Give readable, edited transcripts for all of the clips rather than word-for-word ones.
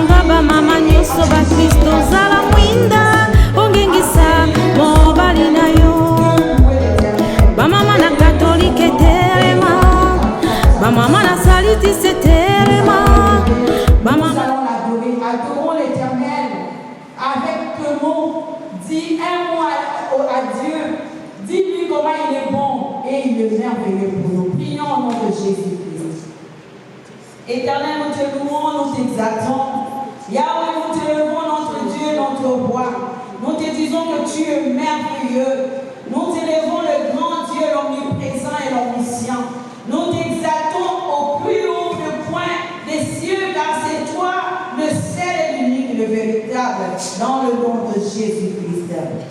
Banga ba mama nyuso ba Kristo zala mwinda ongengisa mobali na yo. Ba mama na katolike telema, ba mama na saliti se telema. Ba mama adorons l'Éternel avec ce mot. Dis un mot à Dieu. Dis-lui comment il est bon et il est merveilleux pour nous. Prions au nom de Jésus-Christ. Éternel, nous te louons, nous t'exaltons. Yahweh, nous te levons, notre Dieu, notre roi. Nous te disons que tu es merveilleux. Nous t'élevons le grand Dieu, l'omniprésent et l'omniscient. Nous t'exaltons au plus haut point des cieux, car c'est toi le seul et l'unique, le véritable, dans le nom de Jésus-Christ,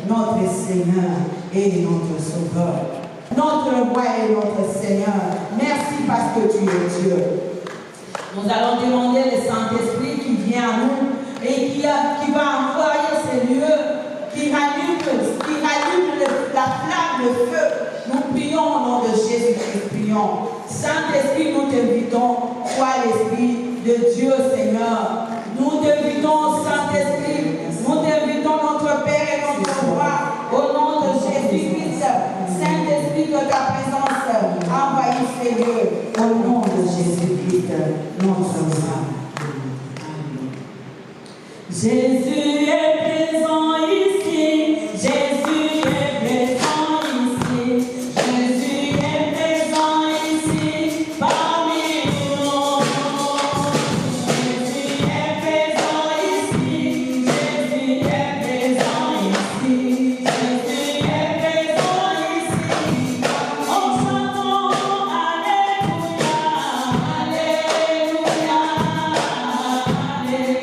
notre Seigneur et notre Sauveur. Notre roi et notre Seigneur. Merci parce que tu es Dieu. Nous allons demander le Saint-Esprit qui vient à nous et qui va envoyer ces lieux, qui rallume la flamme, le feu. Nous prions au nom de Jésus-Christ, prions. Saint-Esprit, nous t'invitons, toi l'Esprit de Dieu, Seigneur. Nous t'invitons, Saint-Esprit, nous t'invitons, notre Père et notre Roi, au nom de Jésus-Christ. Saint-Esprit, que ta présence envahisse ces lieux, au nom de Jésus-Christ, notre Roi. Jésus est présent ici, Jésus est présent ici, Jésus est présent ici, parmi nous. Jésus est présent ici, Jésus est présent ici, Jésus est présent ici. En chantant Alléluia, Alléluia, Alléluia.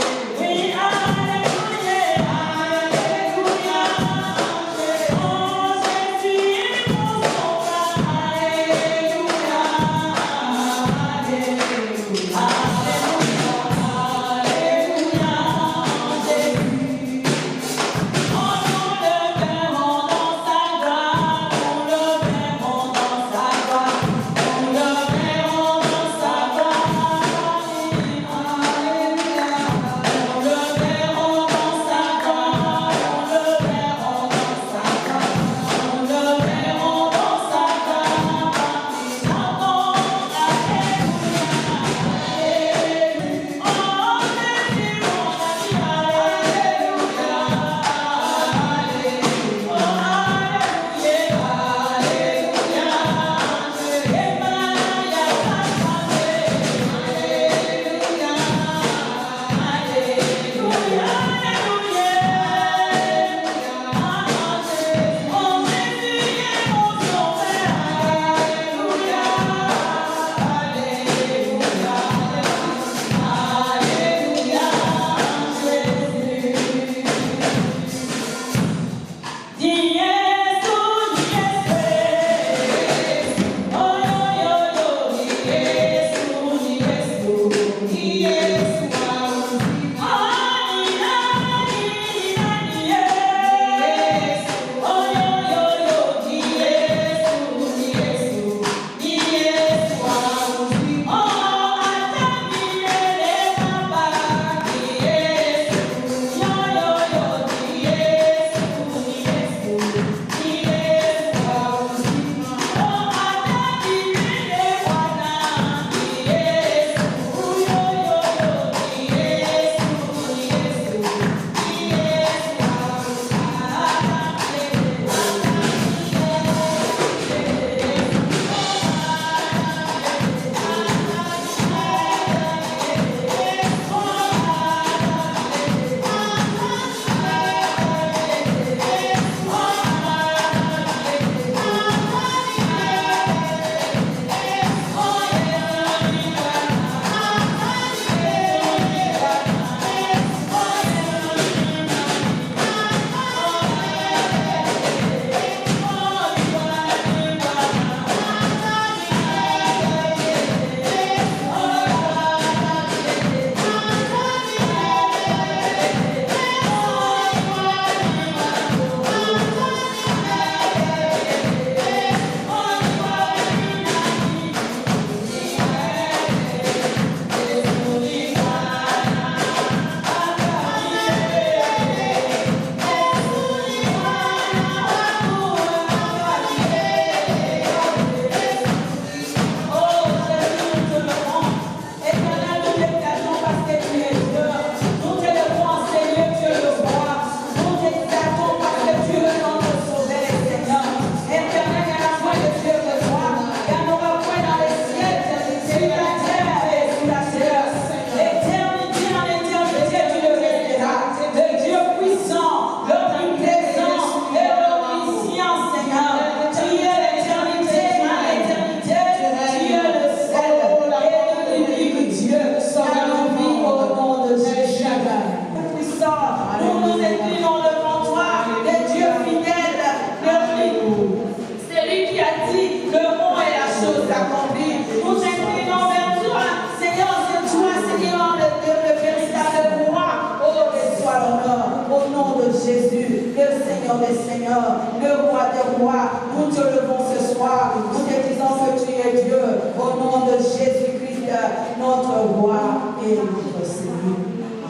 accompli. Nous inclinons vers toi, Seigneur, c'est toi, Seigneur, le véritable roi. Oh, reçois l'honneur au nom de Jésus, le Seigneur des Seigneurs, le roi des rois. Nous te levons ce soir, nous te disons que tu es Dieu, au nom de Jésus-Christ, notre roi et notre Seigneur.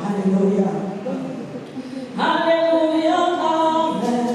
Alléluia. Alléluia. Amen.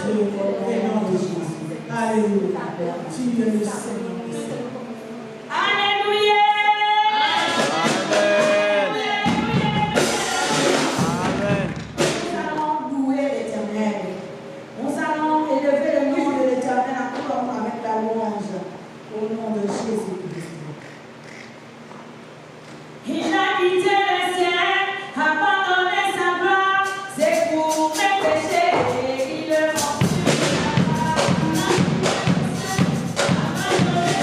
Dieu au nom de Jésus. Alléluia. Tu es le Seigneur. Alléluia. Nous allons louer l'Éternel. Nous allons élever le nom de l'Éternel encore avec la louange au nom de Jésus-Christ. Il a quitté le ciel, abandonné sa gloire, c'est pour mes péchés, il le m'a abandonné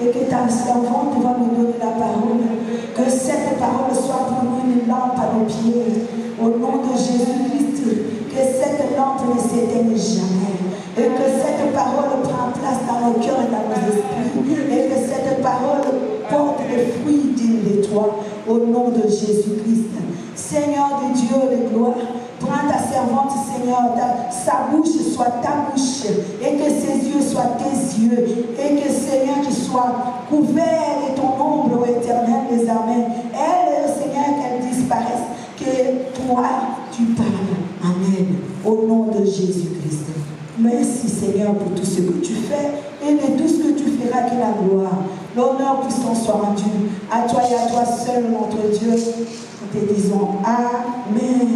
et que ta servante va nous donner la parole. Que cette parole soit pour nous une lampe à nos pieds. Au nom de Jésus-Christ, que cette lampe ne s'éteigne jamais. Et que cette parole prenne place dans nos cœurs et dans nos esprits. Et que cette parole porte les fruits dignes de toi. Au nom de Jésus-Christ. Seigneur de Dieu de gloire, prends ta servante, Seigneur, sa bouche soit ta bouche, et que ses yeux soient tes yeux, et que, Seigneur, tu sois couvert de ton ombre, ô Éternel des armées. Elle, Seigneur, qu'elle disparaisse, que toi, tu parles. Amen. Au nom de Jésus-Christ. Merci, Seigneur, pour tout ce que tu fais, et de tout ce que tu feras, que la gloire, l'honneur, puissance soit rendu à toi et à toi seul, notre Dieu. Nous te disons Amen.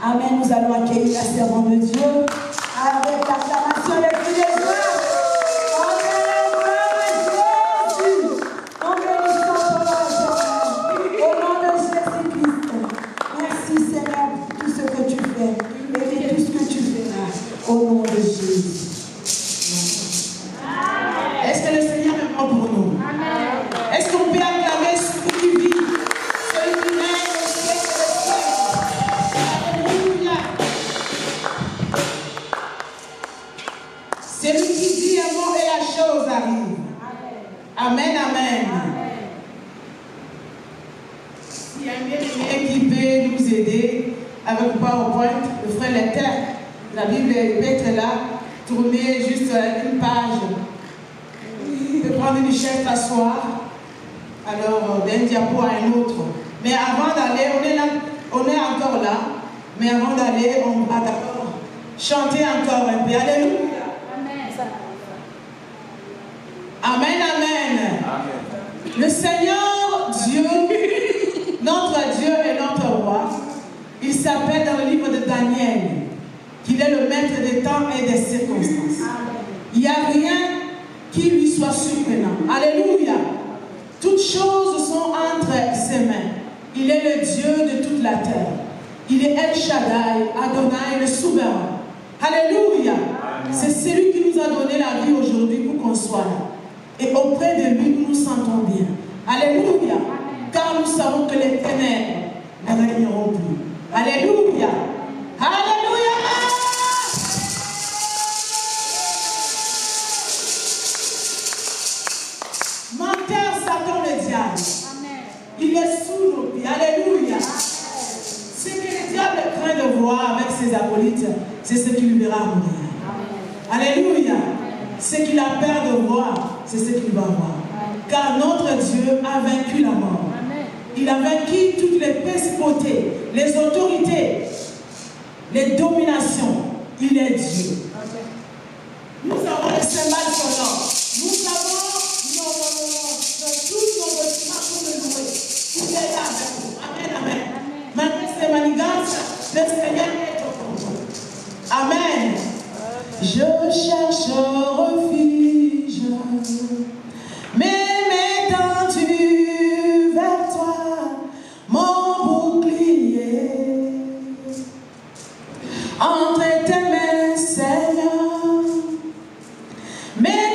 Amen. Nous allons accueillir la servante de Dieu avec l'acclamation des cris de joie. Au nom de Jésus-Christ. Merci, Seigneur, pour tout ce que tu fais et de tout ce que tu feras. Au nom de Jésus. Est-ce que le Seigneur est bon pour nous? Est-ce qu'on peut acclamer celui qui vit, celui qui règne au siècle des siècles? Alléluia. C'est lui qui dit un mot et la chose arrive. Amen, amen. S'il y a un bien-aimé qui peut nous aider avec PowerPoint, le frère Lecter, la Bible peut être là, tourner juste une page. De prendre une chaise, t'asseoir, alors d'un diapo à un autre. Mais avant d'aller, on est là, on est encore là, mais avant d'aller, on va d'abord chanter encore un peu. Alléluia. Amen, amen. Amen. Le Seigneur Dieu, notre Dieu et notre roi, il s'appelle dans le livre de Daniel qu'il est le maître des temps et des circonstances. Il n'y a rien qui lui soit surprenant. Alléluia. Toutes choses sont entre ses mains. Il est le Dieu de toute la terre. Il est El Shaddai, Adonai, le souverain. Alléluia. C'est celui qui nous a donné la vie aujourd'hui pour qu'on soit là. Et auprès de lui, nous nous sentons bien. Alléluia. Car nous savons que les ténèbres ne régneront plus. Alléluia. Alléluia. Menteur, Satan, le diable. Il est sous nos pieds. Alléluia. Ce que le diable craint de voir avec ses acolytes, c'est ce qu'il verra mourir. Alléluia. Ce qu'il a peur de voir, c'est ce qu'il va voir. Car notre Dieu a vaincu la mort. Il a vaincu toutes les principautés, les autorités, les dominations. Il est Dieu. Nous avons le symbole sonore. Nous avons tous nos documents pour le louer. Il est là avec nous. Amen, amen. Malgré ces manigances, le Seigneur est au contrôle. Amen. Je cherche refuge, mais m'étends-tu vers toi, mon bouclier. Entre tes mains, Seigneur, mes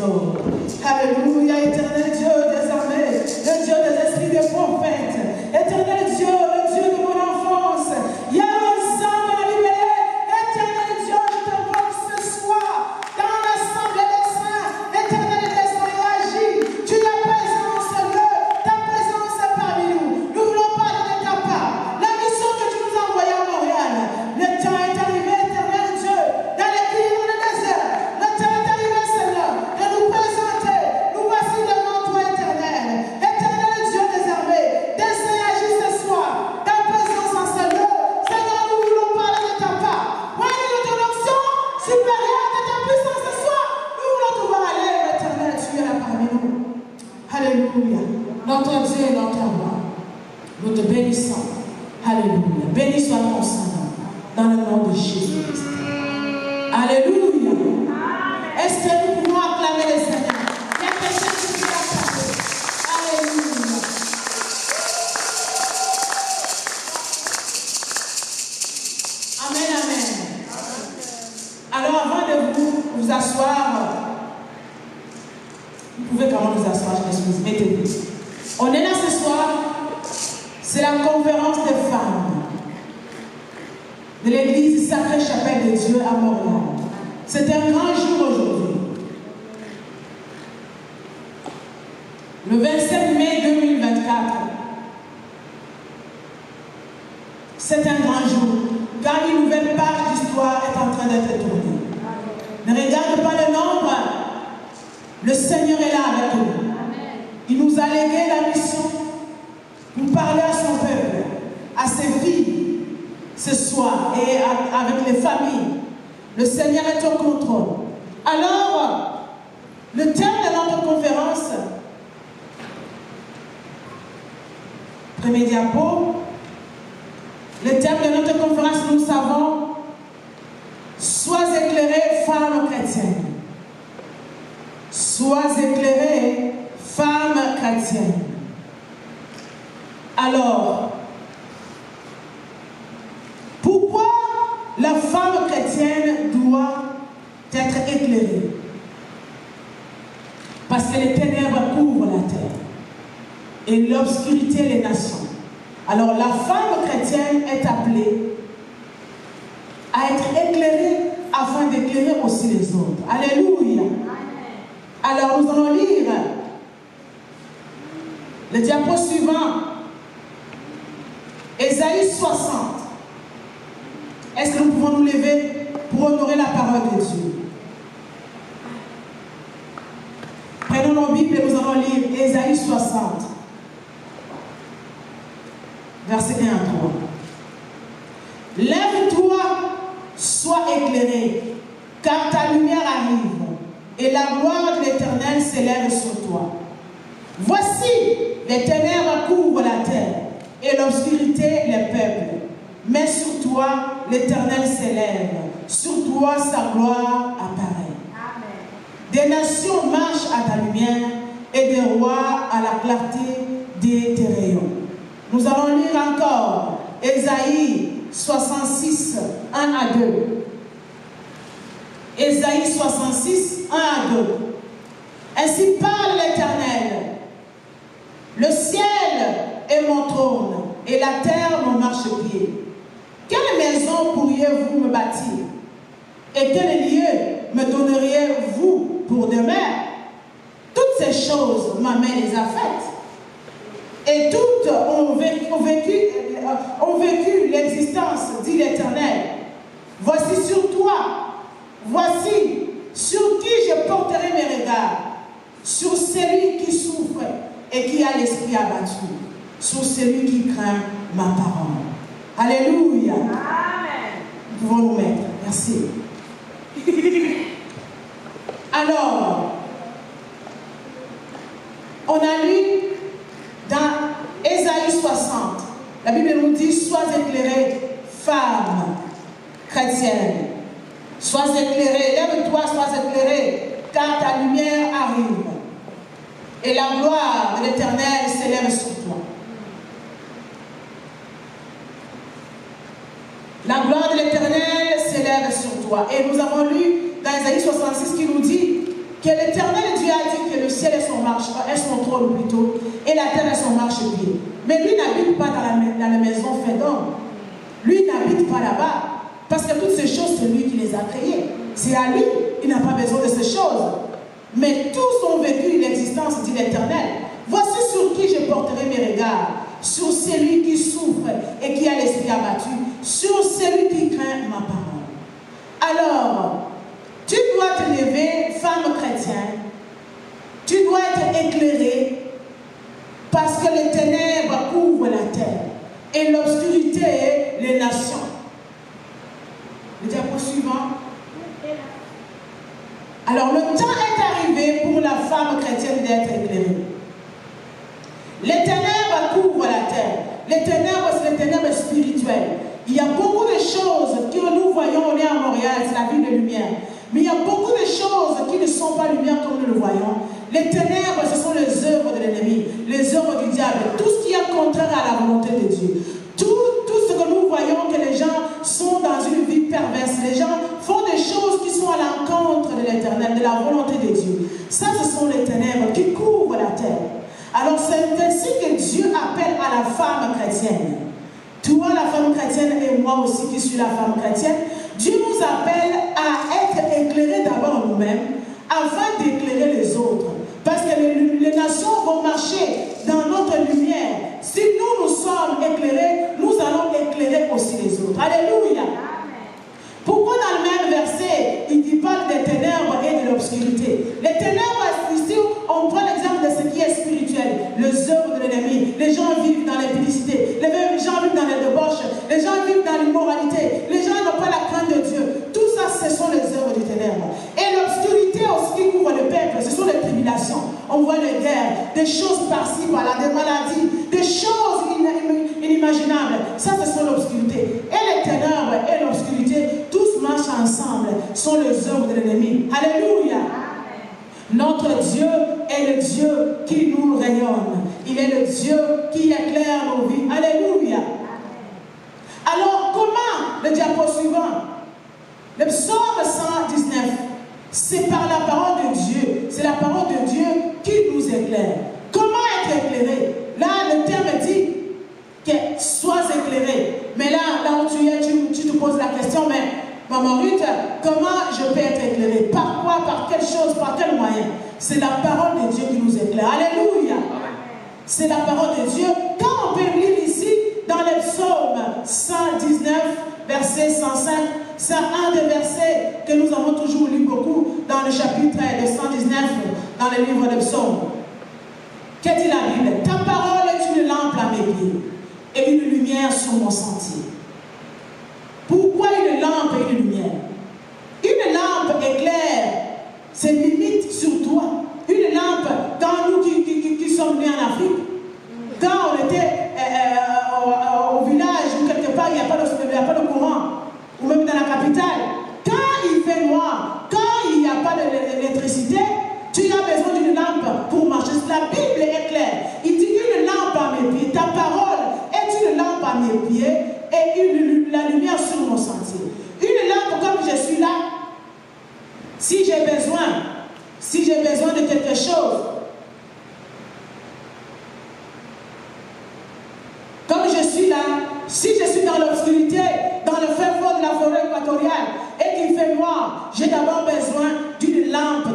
Lord. Alléluia, éternel Dieu des armées, le Dieu des esprits des prophètes, éternel Dieu, le Dieu de mon enfance. Il y a un sang de la libérée. Éternel Dieu, je te vois ce soir dans l'assemblée des saints. Éternel des saints, agis. Tu es présent en ce lieu. Ta présence est parmi nous. Nous ne voulons pas de ta part. La mission que tu nous as envoyée à Montréal. Le temps est arrivé, éternel Dieu, dans les cuivres du désert. Le temps est arrivé, Seigneur, de nous présenter. Nous voici devant toi, éternel. Éternel Dieu des armées, des saints agis ce soir. Ta présence en ce lieu. Seigneur, nous voulons parler de ta part. Oui, de ton onction supérieure, de ta puissance ce soir. Nous voulons te voir aller, éternel, tu es là parmi nous. Alléluia. Notre Dieu et notre roi, nous te bénissons. Alléluia. Béni soit ton Saint-Nom, dans le nom de Jésus-Christ. Alléluia. Est-ce que nous pouvons acclamer le Seigneur? Il y a quelqu'un qui peut acclamer. Alléluia. Amen, amen. Alors avant de vous asseoir, vous pouvez quand même vous asseoir, je m'excuse, mettez-vous. On est là ce soir, c'est la conférence des femmes de l'église Sacrée Chapelle de Dieu à Montréal. C'est un grand jour aujourd'hui. Le 27 mai 2024. C'est un grand jour, car une nouvelle page d'histoire est en train d'être tournée. Ne regarde pas le nombre, le Seigneur est là avec nous. Il nous a légué la mission pour parler à son peuple, à ses filles, ce soir, et avec les familles. Le Seigneur est au contrôle. Alors, le thème de notre conférence, premier diapo, le thème de notre conférence, nous savons, sois éclairée, femme chrétienne. Sois éclairée, femme chrétienne. Alors, pourquoi la femme chrétienne doit être éclairée? Parce que les ténèbres couvrent la terre et l'obscurité les nations. Alors la femme chrétienne est appelée à être éclairée afin d'éclairer aussi les autres. Alléluia. Alors nous allons lire le diapo suivant. Ésaïe 60. Est-ce que nous pouvons nous lever pour honorer la parole de Dieu? Prenons nos Bibles et nous allons lire Ésaïe 60. Verset 1 à 3. Lève-toi, sois éclairé, car ta lumière arrive, et la gloire de l'Éternel s'élève sur toi. Voici, les ténèbres couvrent la terre, et l'obscurité les peuples. Mais sur toi, l'Éternel s'élève. Sur toi, sa gloire apparaît. Amen. Des nations marchent à ta lumière, et des rois à la clarté de tes rayons. Nous allons lire encore Ésaïe 66, 1 à 2. Ésaïe 66, 1 à 2. Ainsi parle l'Éternel. Le ciel est mon trône et la terre mon marchepied. Quelle maison pourriez-vous me bâtir? Et quel lieu me donneriez-vous pour demeure? Toutes ces choses ma main les a faites. Et toutes ont vécu l'existence, dit l'Éternel. Voici sur toi, voici sur qui je porterai mes regards, sur celui qui souffre et qui a l'esprit abattu, sur celui qui craint ma parole. Alléluia. Amen. Nous pouvons nous mettre. Merci. Alors, on a lu dans Ésaïe 60, la Bible nous dit, sois éclairée, femme chrétienne. Sois éclairée, lève-toi, sois éclairée, car ta lumière arrive. Et la gloire de l'Éternel s'élève sur toi. La gloire de l'Éternel s'élève sur toi. Et nous avons lu dans Ésaïe 66 qui nous dit que l'Éternel Dieu a dit que le ciel est son trône plutôt, et la terre est son marchepied. Mais lui n'habite pas dans la maison faite d'homme. Lui n'habite pas là-bas. Parce que toutes ces choses, c'est lui qui les a créées. C'est à lui, il n'a pas besoin de ces choses. Mais tous ont vécu l'existence, dit l'Éternel. Voici sur qui je porterai mes regards. Sur celui qui souffre et qui a l'esprit abattu. Sur celui qui craint ma parole. Alors, tu dois te lever, femme chrétienne. Tu dois être éclairée parce que les ténèbres couvrent la terre et l'obscurité les nations. Le diapo suivant. Alors, le temps est arrivé pour la femme chrétienne d'être éclairée. Les ténèbres couvrent la terre. Les ténèbres, c'est les ténèbres spirituelles. Il y a beaucoup de choses que nous voyons, on est à Montréal, c'est la ville de lumière. Mais il y a beaucoup de choses qui ne sont pas lumière comme nous le voyons. Les ténèbres, ce sont les œuvres de l'ennemi, les œuvres du diable, tout ce qui est contraire à la volonté de Dieu. Tout ce que nous voyons, que les gens sont dans une vie perverse, les gens font des choses qui sont à l'encontre de l'Éternel, de la volonté de Dieu. Ça, ce sont les ténèbres qui couvrent la terre. Alors, c'est ainsi que Dieu appelle à la femme chrétienne. Toi, la femme chrétienne, et moi aussi qui suis la femme chrétienne, Dieu nous appelle à être éclairés d'abord nous-mêmes, afin d'éclairer les autres. Parce que les nations vont marcher dans notre lumière. Si nous sommes éclairés, nous allons éclairer aussi les autres. Alléluia. Pourquoi dans le même verset, il parle des ténèbres et de l'obscurité? Les ténèbres, ici, on prend l'exemple de ce qui est spirituel, les œuvres de l'ennemi. Les gens vivent dans l'impudicité, les gens vivent dans les débauches, les gens vivent dans l'immoralité, les gens n'ont pas la crainte de Dieu. Tout ça, ce sont les œuvres du ténèbre. Et l'obscurité aussi qui couvre le peuple, ce sont les tribulations. On voit des guerres, des choses par-ci, par-là, des maladies, des choses inimaginables. Ça, ce sont l'obscurité. Et les ténèbres et l'obscurité, tous marchent ensemble, sont les œuvres de l'ennemi. Alléluia. Notre Dieu est le Dieu qui nous rayonne. Il est le Dieu qui éclaire nos vies. Alléluia. Alors, comment, le diapo suivant, le psaume 119, c'est par la parole de Dieu. C'est la parole de Dieu qui nous éclaire. Comment être éclairé? Là, le terme dit que sois éclairé. Mais là où tu es, tu te poses la question, mais Maman Ruth, comment je peux être éclairé? Par quoi? Par quelle chose? Par quel moyen? C'est la parole de Dieu qui nous éclaire. Alléluia! C'est la parole de Dieu. Quand on peut lire ici, dans le psaume 119, verset 105, c'est un des versets que nous avons toujours lu beaucoup dans le chapitre de 119, dans le livre de psaumes. Que dit la Bible? Ta parole est une lampe à mes pieds et une lumière sur mon sentier. Pourquoi une lampe et une lumière? Une lampe éclaire ses limites sur toi. Une lampe, quand nous qui sommes nés en Afrique, quand on était au village ou quelque part, il n'y a pas de courant, ou même dans la capitale, quand il fait noir, quand il n'y a pas d'électricité, tu as besoin d'une lampe pour marcher. La Bible est claire. Il dit une lampe à mes pieds. Ta parole est une lampe à mes pieds et la lumière sur mon sentier. Une lampe comme je suis là, si j'ai besoin de quelque chose, comme je suis là, si je suis dans l'obscurité, dans le fin fond de la forêt équatoriale et qu'il fait noir, j'ai d'abord besoin d'une lampe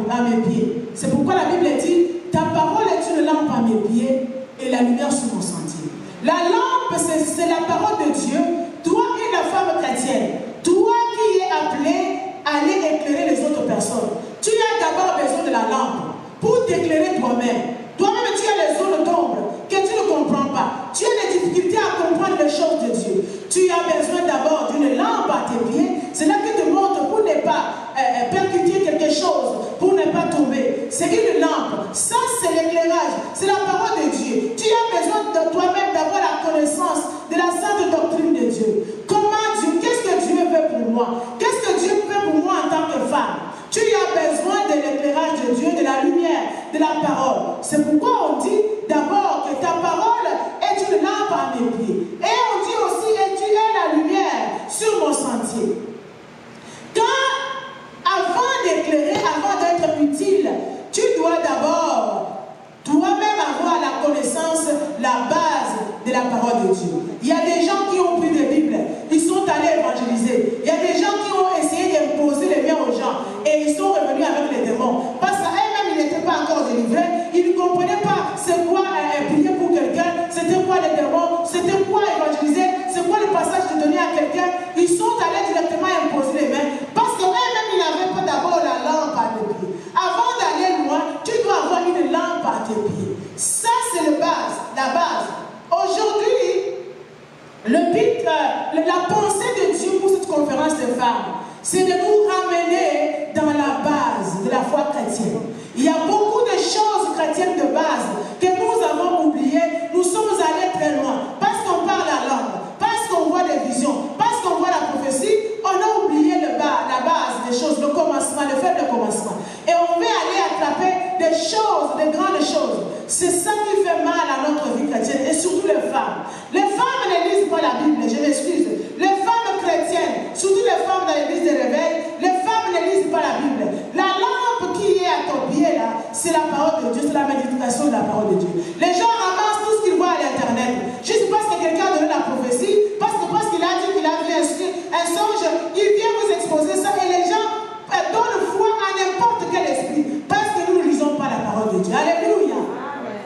à mes pieds. C'est pourquoi la Bible dit, ta parole est une lampe à mes pieds et la lumière sur mon sentier. La lampe, c'est la parole de Dieu. Toi et la femme chrétienne, toi qui es appelé à aller éclairer les autres personnes, tu as d'abord besoin de la lampe pour t'éclairer toi-même. Toi-même, tu as les zones d'ombre que tu ne comprends pas. Tu as des difficultés à comprendre les choses de Dieu. Tu as besoin d'abord d'une lampe à tes pieds. C'est là que te montre pour ne pas percuter quelque chose, pour ne pas tomber. C'est une lampe. Ça, c'est l'éclairage. C'est la parole de Dieu. Tu as besoin de toi-même d'avoir la connaissance de la sainte doctrine de Dieu. Comment Dieu, qu'est-ce que Dieu veut pour moi? Qu'est-ce que Dieu veut pour moi en tant que femme? Tu as besoin de l'éclairage de Dieu, de la lumière, de la parole. C'est pourquoi on dit d'abord que ta parole est une lampe à mes pieds. Et on dit aussi, et tu es la lumière sur mon sentier. Quand, avant d'éclairer, éclairer, avant d'être utile, tu dois d'abord toi-même avoir la connaissance, la base de la parole de Dieu. Il y a des gens qui ont pris des Bibles, ils sont allés évangéliser. Il y a des gens qui ont essayé d'imposer les biens aux gens et ils sont revenus avec les démons. Parce qu'eux-mêmes, ils n'étaient pas encore délivrés. Ils ne comprenaient pas c'est quoi prier pour quelqu'un, c'était quoi les démons, c'était quoi évangéliser, c'est quoi le passage de donner à quelqu'un. Ils sont allés directement imposer les mains parce qu'eux-mêmes, ils n'avaient pas d'abord la lampe à tes pieds. Avant d'aller loin, tu dois avoir une lampe à tes pieds. Ça, c'est la base. Aujourd'hui, le but, la pensée de Dieu pour cette conférence des femmes, c'est de nous ramener dans la base de la foi chrétienne. Il y a beaucoup de choses chrétiennes de base que nous avons oubliées. Nous sommes allés très loin parce qu'on parle la langue, parce qu'on voit des visions, parce qu'on voit la prophétie. On a oublié la base des choses, le commencement, le faible commencement. Et on veut aller attraper des choses, des grandes choses. C'est ça qui fait mal à notre vie chrétienne et surtout les femmes. Les femmes ne lisent pas la Bible, je m'excuse. Les femmes chrétiennes, surtout les femmes dans l'église de réveil, les femmes ne lisent pas la Bible. La lampe qui est à ton pied là, c'est la parole de Dieu, c'est la méditation de la parole de Dieu. Les gens ramassent tout ce qu'ils voient à l'internet. Juste parce que quelqu'un a donné la prophétie, parce qu'il a dit qu'il a vu un songe, il vient vous exposer ça et les gens donnent foi à n'importe quel esprit parce que nous ne lisons pas la parole de Dieu. Alléluia. Amen.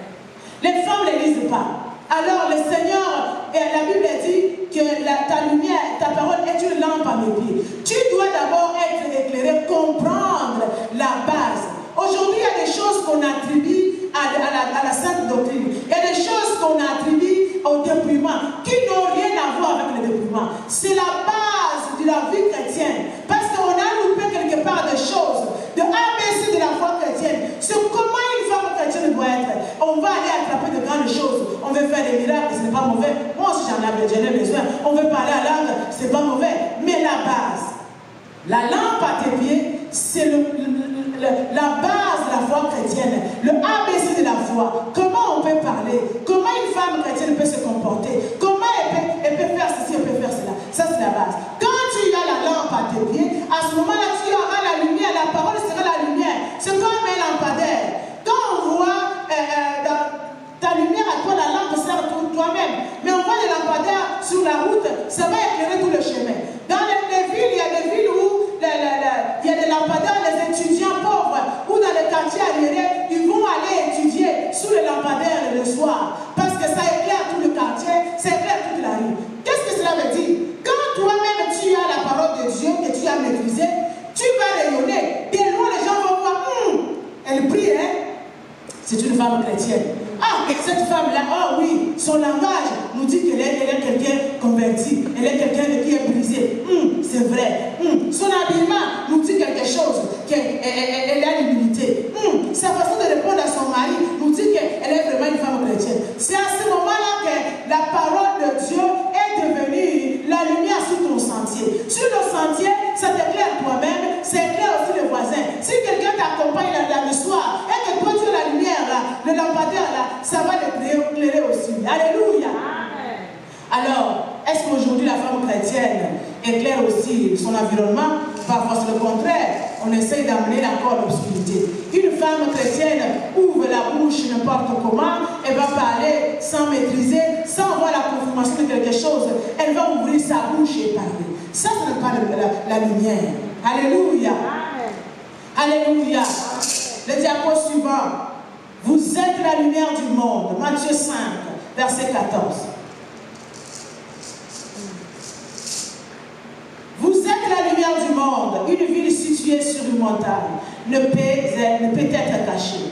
Les femmes ne lisent pas. Alors le Seigneur, la Bible dit que ta lumière, ta parole est une lampe à mes pieds. Tu dois d'abord être éclairé, comprendre la base. Aujourd'hui, il y a des choses qu'on attribue à la sainte doctrine. Il y a des choses qu'on attribue au dépouillement qui n'ont rien à voir avec le dépouillement. C'est la base de la vie chrétienne. Parce qu'on a loupé quelque part des choses. De ABC de la foi chrétienne. C'est comment une femme chrétienne doit être. On va aller attraper de grandes choses. On veut faire des miracles, ce n'est pas mauvais. Moi aussi j'en ai besoin. On veut parler à langue, ce n'est pas mauvais. Mais la base, la lampe à tes pieds, c'est la base de la foi chrétienne, le ABC de la foi. Comment on peut parler? Comment une femme chrétienne peut se comporter? Comment elle peut faire ceci, elle peut faire cela? Ça, c'est la base. Quand tu as la lampe à tes pieds, à ce moment-là, tu auras la lumière, la parole sera la lumière. C'est comme un lampadaire. Quand on voit ta lumière à toi, la lampe sert toi-même. Mais on voit des lampadaires sur la route, ça va éclairer tout le chemin. Dans les villes, il y a des villes où il y a des lampadaires, les étudiants pauvres, ou dans les quartiers arriérés, ils vont aller étudier sous les lampadaires le soir. Parce que ça éclaire tout le quartier, ça éclaire toute la rue. Qu'est-ce que cela veut dire? Quand toi-même tu as la parole de Dieu que tu as maîtrisée, tu vas rayonner. Dès loin, les gens vont voir, elle prie, hein? C'est une femme chrétienne. Ah, cette femme-là, oh oui, son langage nous dit qu'elle est quelqu'un converti, elle est quelqu'un qui est brisé. C'est vrai. Son habillement nous dit quelque chose, qu'elle a l'humilité. Sa façon de répondre à son mari nous dit qu'elle est vraiment une femme chrétienne. C'est à ce moment-là que la parole de Dieu est devenue la lumière sur ton sentier. Sur le sentier, ça t'éclaire toi-même, ça éclaire aussi les voisins. Si quelqu'un t'accompagne le soir et que toi tu as la lumière là, le lampadaire là, ça va l'éclairer aussi. Alléluia. Amen. Alors, est-ce qu'aujourd'hui la femme chrétienne éclaire aussi son environnement? Parfois c'est le contraire. On essaye d'amener encore l'obscurité. Une femme chrétienne ouvre la bouche n'importe comment, elle va parler sans maîtriser, sans avoir la confirmation de quelque chose. Elle va ouvrir sa bouche et parler. Ça, ce n'est pas la lumière. Alléluia. Amen. Alléluia. Le diapo suivant. Vous êtes la lumière du monde. Matthieu 5, verset 14. Vous êtes la lumière du monde. Une ville située sur une montagne ne peut être cachée.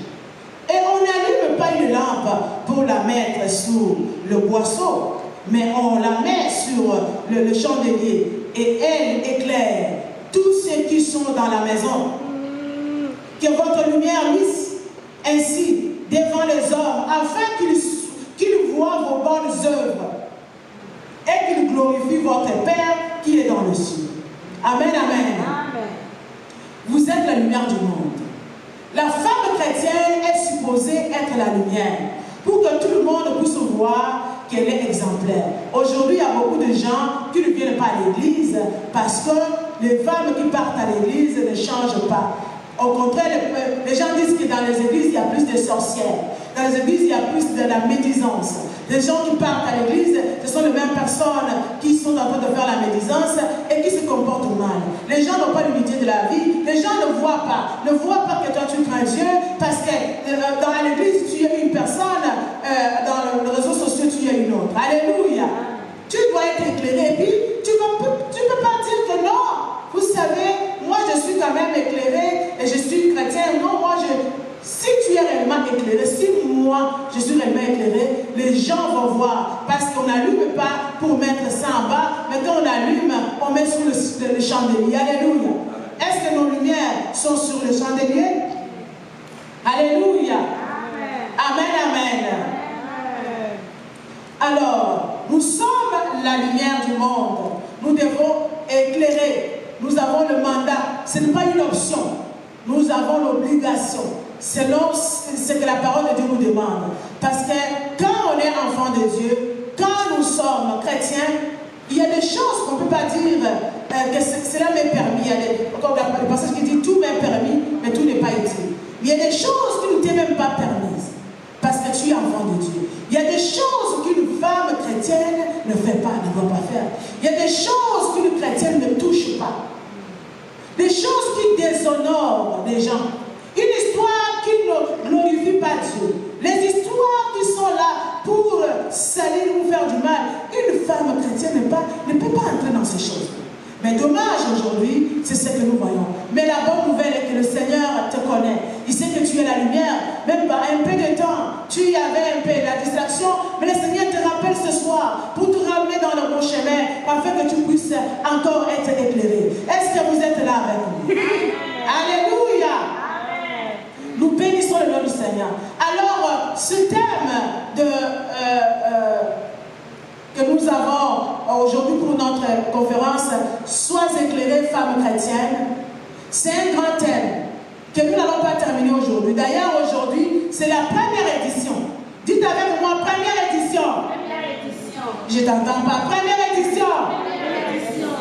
Et on n'allume pas une lampe pour la mettre sous le boisseau, mais on la met sur le chandelier et elle éclaire tous ceux qui sont dans la maison. Que votre lumière luise ainsi devant les hommes, afin qu'ils voient vos bonnes œuvres et qu'ils glorifient votre Père qui est dans le ciel. Amen, amen. Amen. Vous êtes la lumière du monde. La femme chrétienne est supposée être la lumière pour que tout le monde puisse voir qu'elle est exemplaire. Aujourd'hui, il y a beaucoup de gens qui ne viennent pas à l'église parce que les femmes qui partent à l'église ne changent pas. Au contraire, les gens disent que dans les églises, il y a plus de sorcières. Dans les églises, il y a plus de la médisance. Les gens qui partent à l'église, ce sont les mêmes personnes qui sont en train de faire la médisance et qui se comportent mal. Les gens n'ont pas l'unité de la vie. Les gens ne voient pas que toi tu crains Dieu parce que dans l'église, tu es une personne, dans les réseaux sociaux, tu es une autre. Alléluia. Tu dois être éclairé. Et puis, tu ne peux pas dire que non. Vous savez, moi je suis quand même éclairé et je suis chrétien. Non, si tu es réellement éclairé, si moi je suis réellement éclairé, les gens vont voir. Parce qu'on n'allume pas pour mettre ça en bas, mais quand on allume, on met sur le chandelier. Alléluia. Est-ce que nos lumières sont sur le chandelier? Alléluia. Amen, amen. Alors, nous sommes la lumière du monde. Nous devons éclairer. Nous avons le mandat. Ce n'est pas une option. Nous avons l'obligation. Selon ce que la parole de Dieu nous demande. Parce que quand on est enfant de Dieu, quand nous sommes chrétiens, il y a des choses qu'on ne peut pas dire que cela m'est permis. Il y a des passages qui disent tout m'est permis, mais tout n'est pas utile. Il y a des choses qui ne t'est même pas permises. Parce que tu es enfant de Dieu. Il y a des choses qu'une femme chrétienne ne fait pas, ne doit pas faire. Il y a des choses qu'une chrétienne ne touche pas. Des choses qui déshonorent les gens. Une histoire qui ne glorifie pas Dieu. Les histoires qui sont là pour salir ou faire du mal. Une femme chrétienne ne peut pas entrer dans ces choses. Mais dommage aujourd'hui, c'est ce que nous voyons. Mais la bonne nouvelle est que le Seigneur te connaît. Il sait que tu es la lumière. Même par un peu de temps, tu y avais un peu la distraction. Mais le Seigneur te rappelle ce soir pour te ramener dans le bon chemin afin que tu puisses encore être éclairé. Est-ce que vous êtes là avec nous? Alléluia. Nous bénissons le nom du Seigneur. Alors, ce thème que nous avons aujourd'hui pour notre conférence, sois éclairée, femme chrétienne, c'est un grand thème que nous n'allons pas terminer aujourd'hui. D'ailleurs, aujourd'hui, c'est la première édition. Dites avec moi, première édition. Première édition. Je t'entends pas. Première édition. Première édition.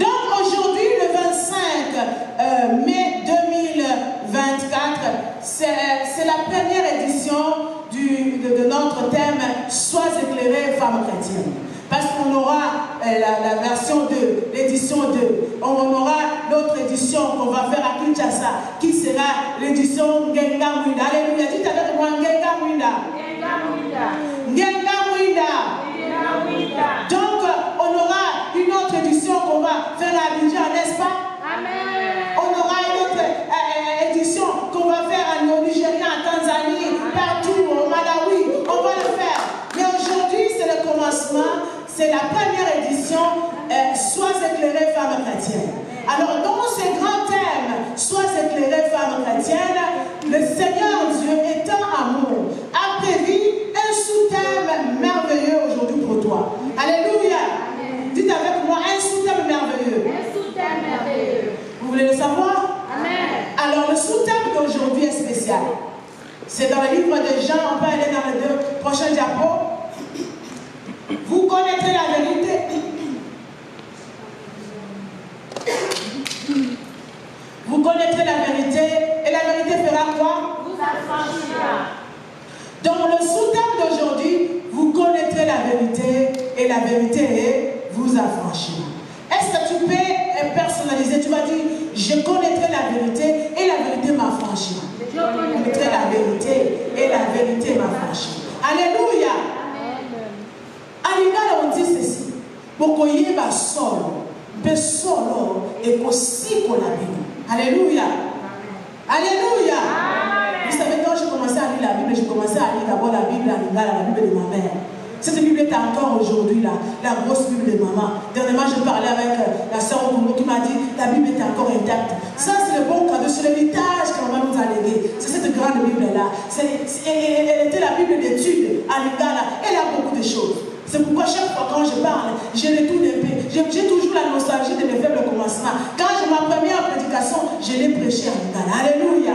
Donc, aujourd'hui, le 25 mai 2024, c'est la première édition de notre thème « Sois éclairée, femme chrétienne ». Parce qu'on aura la version 2, l'édition 2. On aura l'autre édition qu'on va faire à Kinshasa, qui sera l'édition Ngenga Mwinda. Alléluia, dites avec moi Ngenga Mwinda. Ngenga Mwinda. Donc, on aura une autre édition qu'on va faire à Abidjan, n'est-ce pas? Amen. On aura une autre édition qu'on va faire au Nigeria, en Tanzanie, partout, au Malawi. On va le faire. Mais aujourd'hui, c'est le commencement. C'est la première édition, sois éclairée, femme chrétienne. Alors, dans ce grand thème, sois éclairée, femme chrétienne, le Seigneur Dieu, étant amour, a prévu un sous-thème merveilleux aujourd'hui pour toi. Alléluia. Amen. Dites avec moi, un sous-thème merveilleux. Un sous-thème merveilleux. Vous voulez le savoir? Amen. Alors, le sous-thème d'aujourd'hui est spécial. C'est dans le livre de Jean, on peut aller dans les 2 prochains diapos. Vous connaîtrez la vérité. Vous connaîtrez la vérité et la vérité fera quoi? Vous affranchira. Donc le sous-thème d'aujourd'hui, vous connaîtrez la vérité et la vérité vous affranchira. Est-ce que tu peux personnaliser? Tu vas dire, je connaîtrai la vérité et la vérité m'affranchira. Je connaîtrai la vérité et la vérité m'affranchira. Alléluia. Alléluia, on dit ceci. Bokoye ba solo, be solo et aussi qu'on la Bible. Alléluia. Alléluia. Vous savez, quand j'ai commencé à lire la Bible, j'ai commencé à lire d'abord la Bible à Lingala, la Bible de ma mère. Cette Bible est encore aujourd'hui là, la grosse Bible de maman. Dernièrement, je parlais avec la sœur Oumou qui m'a dit la Bible est encore intacte. Ça, c'est le bon cadeau, c'est l'héritage que maman nous a légué. C'est cette grande Bible là. Elle était la Bible d'études à Lingala. Elle a beaucoup de choses. C'est pourquoi chaque fois quand je parle, je retourne un peu. J'ai toujours la nostalgie de mes faibles commencements. Quand j'ai ma première prédication, je l'ai prêché à Lingala. Alléluia.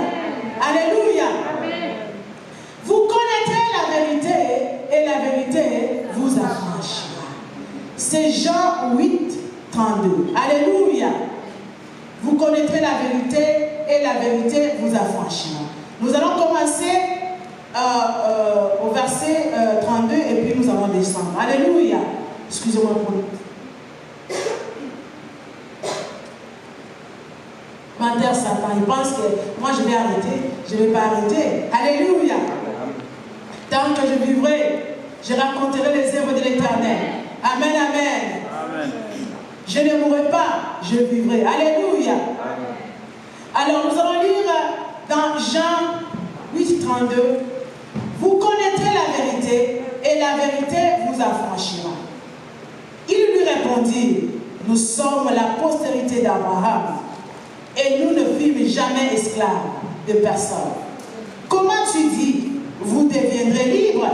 Alléluia. Amen. Vous connaîtrez la vérité et la vérité vous affranchira. C'est Jean 8, 32. Alléluia. vous connaîtrez la vérité et la vérité vous affranchira. Nous allons commencer au verset 32 et puis nous allons descendre. Alléluia. Excusez-moi pour le menteur Satan. Il pense que moi je vais arrêter. Je ne vais pas arrêter. Alléluia. Tant que je vivrai, je raconterai les œuvres de l'Éternel. Amen, amen. Amen. Je ne mourrai pas, je vivrai. Alléluia. Amen. Alors nous allons lire dans Jean 8, 32. Vous connaîtrez la vérité et la vérité vous affranchira. Ils lui répondirent, nous sommes la postérité d'Abraham et nous ne fûmes jamais esclaves de personne. Comment tu dis, vous deviendrez libres?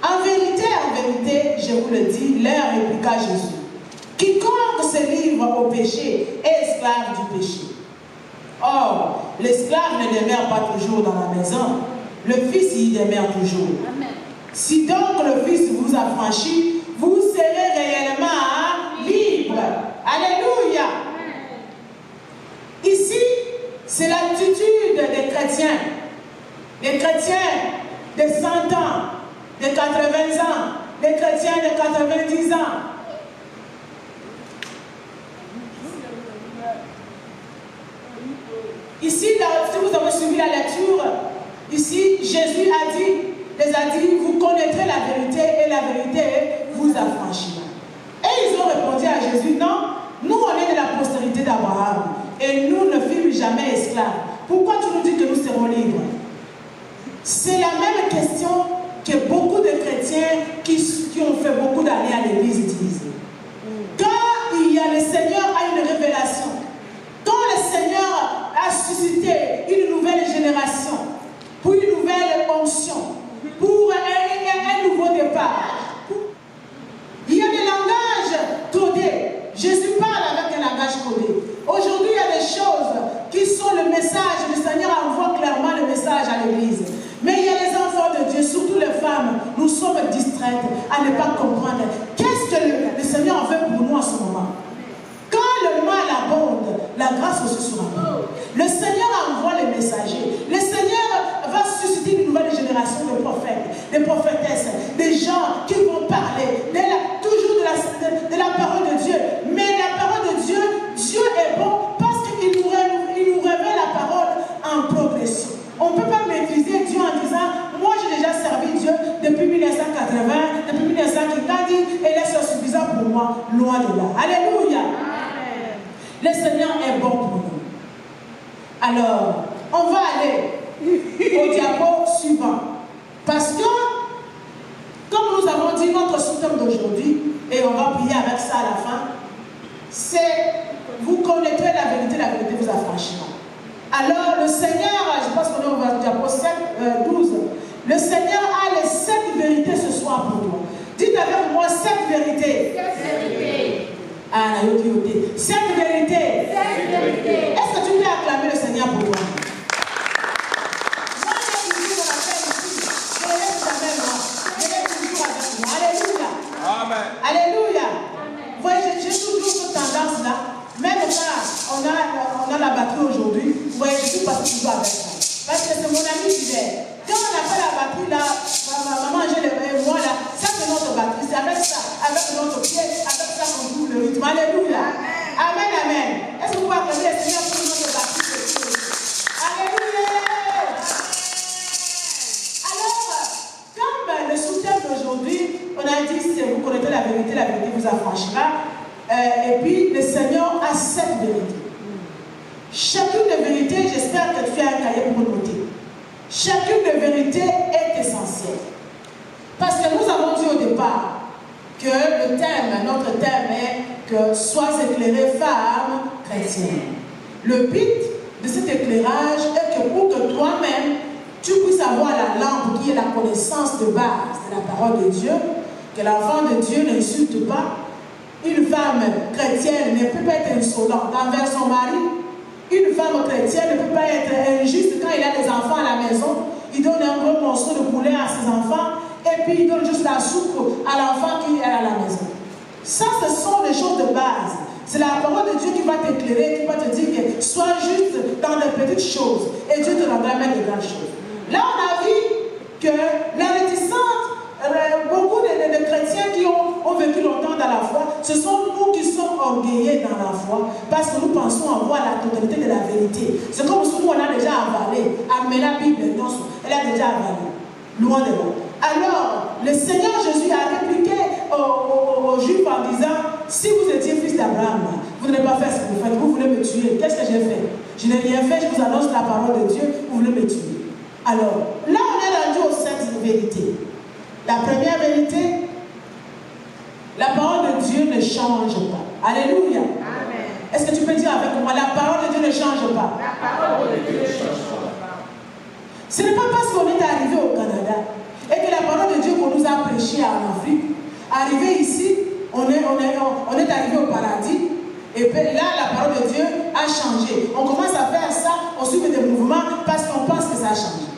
En vérité, je vous le dis, leur répliqua Jésus. Quiconque se livre au péché est esclave du péché. Or, l'esclave ne demeure pas toujours dans la maison, le Fils y demeure toujours. Amen. Si donc le Fils vous affranchit, vous serez réellement libres. Alléluia. Amen. Ici, c'est l'attitude des chrétiens. Les chrétiens de 100 ans, de 80 ans, les chrétiens de 90 ans. Ici, si vous avez suivi la lecture, ici, Jésus les a dit, vous connaîtrez la vérité et la vérité vous affranchira. Et ils ont répondu à Jésus, non, nous on est de la postérité d'Abraham et nous ne fûmes jamais esclaves. Pourquoi tu nous dis que nous serons libres? C'est la même question que beaucoup de chrétiens qui ont fait beaucoup d'années à l'église utilisent. Quand le Seigneur a une révélation, quand le Seigneur a suscité une nouvelle génération, pour une nouvelle onction, pour un nouveau départ, il y a des langages codés. Jésus parle avec un langage codé. Aujourd'hui, il y a des choses qui sont le message. Le Seigneur envoie clairement le message à l'église. Mais il y a les enfants de Dieu, surtout les femmes, nous sommes distraites à ne pas comprendre. Qu'est-ce que le Seigneur veut pour nous en ce moment? Quand le mal abonde, la grâce aussi sera bonne. Le Seigneur envoie les messagers. Le Seigneur va susciter une nouvelle génération de prophètes, de prophétesses, des gens qui vont parler toujours de la parole de Dieu. Mais la parole de Dieu, Dieu est bon parce qu'il nous révèle la parole en progression. On ne peut pas maîtriser Dieu en disant, moi j'ai déjà servi Dieu depuis 1980, depuis 1950, et là c'est suffisant pour moi, loin de là. Alléluia. Amen. Le Seigneur est bon pour nous. Alors, on va aller au diapo suivant. Parce que, comme nous avons dit, notre sous-thème d'aujourd'hui, et on va prier avec ça à la fin, c'est vous connaîtrez la vérité vous affranchira. Alors, le Seigneur, je pense qu'on est au diapo 12, le Seigneur a les 7 vérités ce soir pour toi. Dites avec moi 7 vérités. 7 vérités. Ah, la yoté. 7 vérités. 7 vérités. Est-ce que tu peux acclamer le Seigneur pour toi? Moi, j'ai toujours dans la paix ici. Je laisse jamais moi. Je laisse toujours avec moi. Alléluia. Amen. Alléluia. Vous voyez, j'ai toujours cette tendance-là. Même quand on a la batterie aujourd'hui, vous voyez, je suis partie toujours avec ça. Parce que c'est mon ami fidèle. Quand on a fait la batterie là, maman, moi là, ça c'est notre batterie. C'est avec ça, avec notre pied, avec ça qu'on joue le rythme. Alléluia. Amen, amen. Est-ce que vous pouvez acclamer le Seigneur pour notre batterie? Alléluia. Alors, comme le sous-thème d'aujourd'hui, on a dit, si vous connaissez la vérité vous affranchira. Et puis, le Seigneur a 7 vérités. Chacune des vérités, j'espère que tu as un cahier pour noter. Chacune des vérités est essentielle. Parce que nous avons dit au départ que notre thème est que sois éclairée femme chrétienne. Le but de cet éclairage est que pour que toi-même, tu puisses avoir la lampe qui est la connaissance de base de la parole de Dieu, que l'enfant de Dieu n'insulte pas. Une femme chrétienne ne peut pas être insolente envers son mari. Une femme chrétienne ne peut pas être injuste quand il a des enfants à la maison. Il donne un gros morceau de poulet à ses enfants et puis il donne juste la soupe à l'enfant qui est à la maison. Ça, ce sont les choses de base. C'est la parole de Dieu qui va t'éclairer, qui va te dire que sois juste dans les petites choses et Dieu te rendra même de grandes choses. Là, on a vu que la réticence, beaucoup de chrétiens qui ont vécu longtemps dans la foi, ce sont nous qui sommes orgueillés dans la foi parce que nous pensons avoir la totalité de la vérité. C'est comme si nous, on a déjà avalé. Mais la Bible, elle a déjà avalé. Loin de là. Alors, le Seigneur Jésus a répliqué aux Juifs en disant, si vous étiez fils d'Abraham, vous n'allez pas faire ce que vous faites, vous voulez me tuer. Qu'est-ce que j'ai fait? Je n'ai rien fait, je vous annonce la parole de Dieu, vous voulez me tuer. Alors, là on est rendu aux 7 vérités. La première vérité, la parole de Dieu ne change pas. Alléluia. Amen. Est-ce que tu peux dire avec moi, la parole de Dieu ne change pas? La parole de Dieu ne change pas. Ce n'est pas parce qu'on est arrivé au Canada et que la parole de Dieu qu'on nous a prêché en Afrique, arrivé ici, on est arrivé au paradis, et puis là, la parole de Dieu a changé. On commence à faire ça au suite des mouvements parce qu'on pense que ça a changé.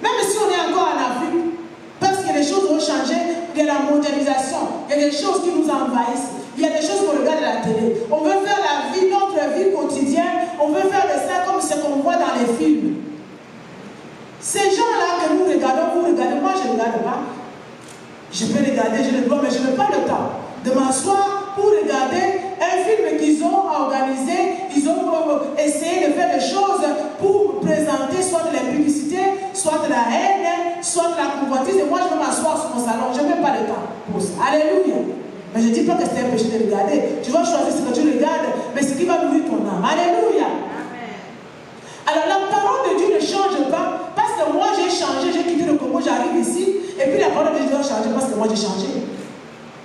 Même si on est encore en Afrique, parce que les choses ont changé, il y a la mondialisation, il y a des choses qui nous envahissent, il y a des choses qu'on regarde à la télé. On veut faire la vie, notre vie quotidienne, on veut faire de ça comme ce qu'on voit dans les films. Ces gens-là que nous regardons, vous regardez, moi je ne regarde pas. Je peux regarder, j'ai le droit, mais je n'ai pas le temps de m'asseoir pour regarder un film qu'ils ont organisé. Ils ont essayé de faire des choses pour présenter soit de la publicité, soit de la haine, soit de la convoitise. Et moi je vais m'asseoir sur mon salon, je n'ai même pas le temps pour ça. Alléluia. Mais je ne dis pas que c'est un péché de regarder. Tu vas choisir ce que tu regardes, mais ce qui va nourrir ton âme. Alléluia. Alors la parole de Dieu ne change pas parce que moi j'ai changé, j'ai quitté le Congo, j'arrive ici et puis la parole de Dieu doit changer parce que moi j'ai changé.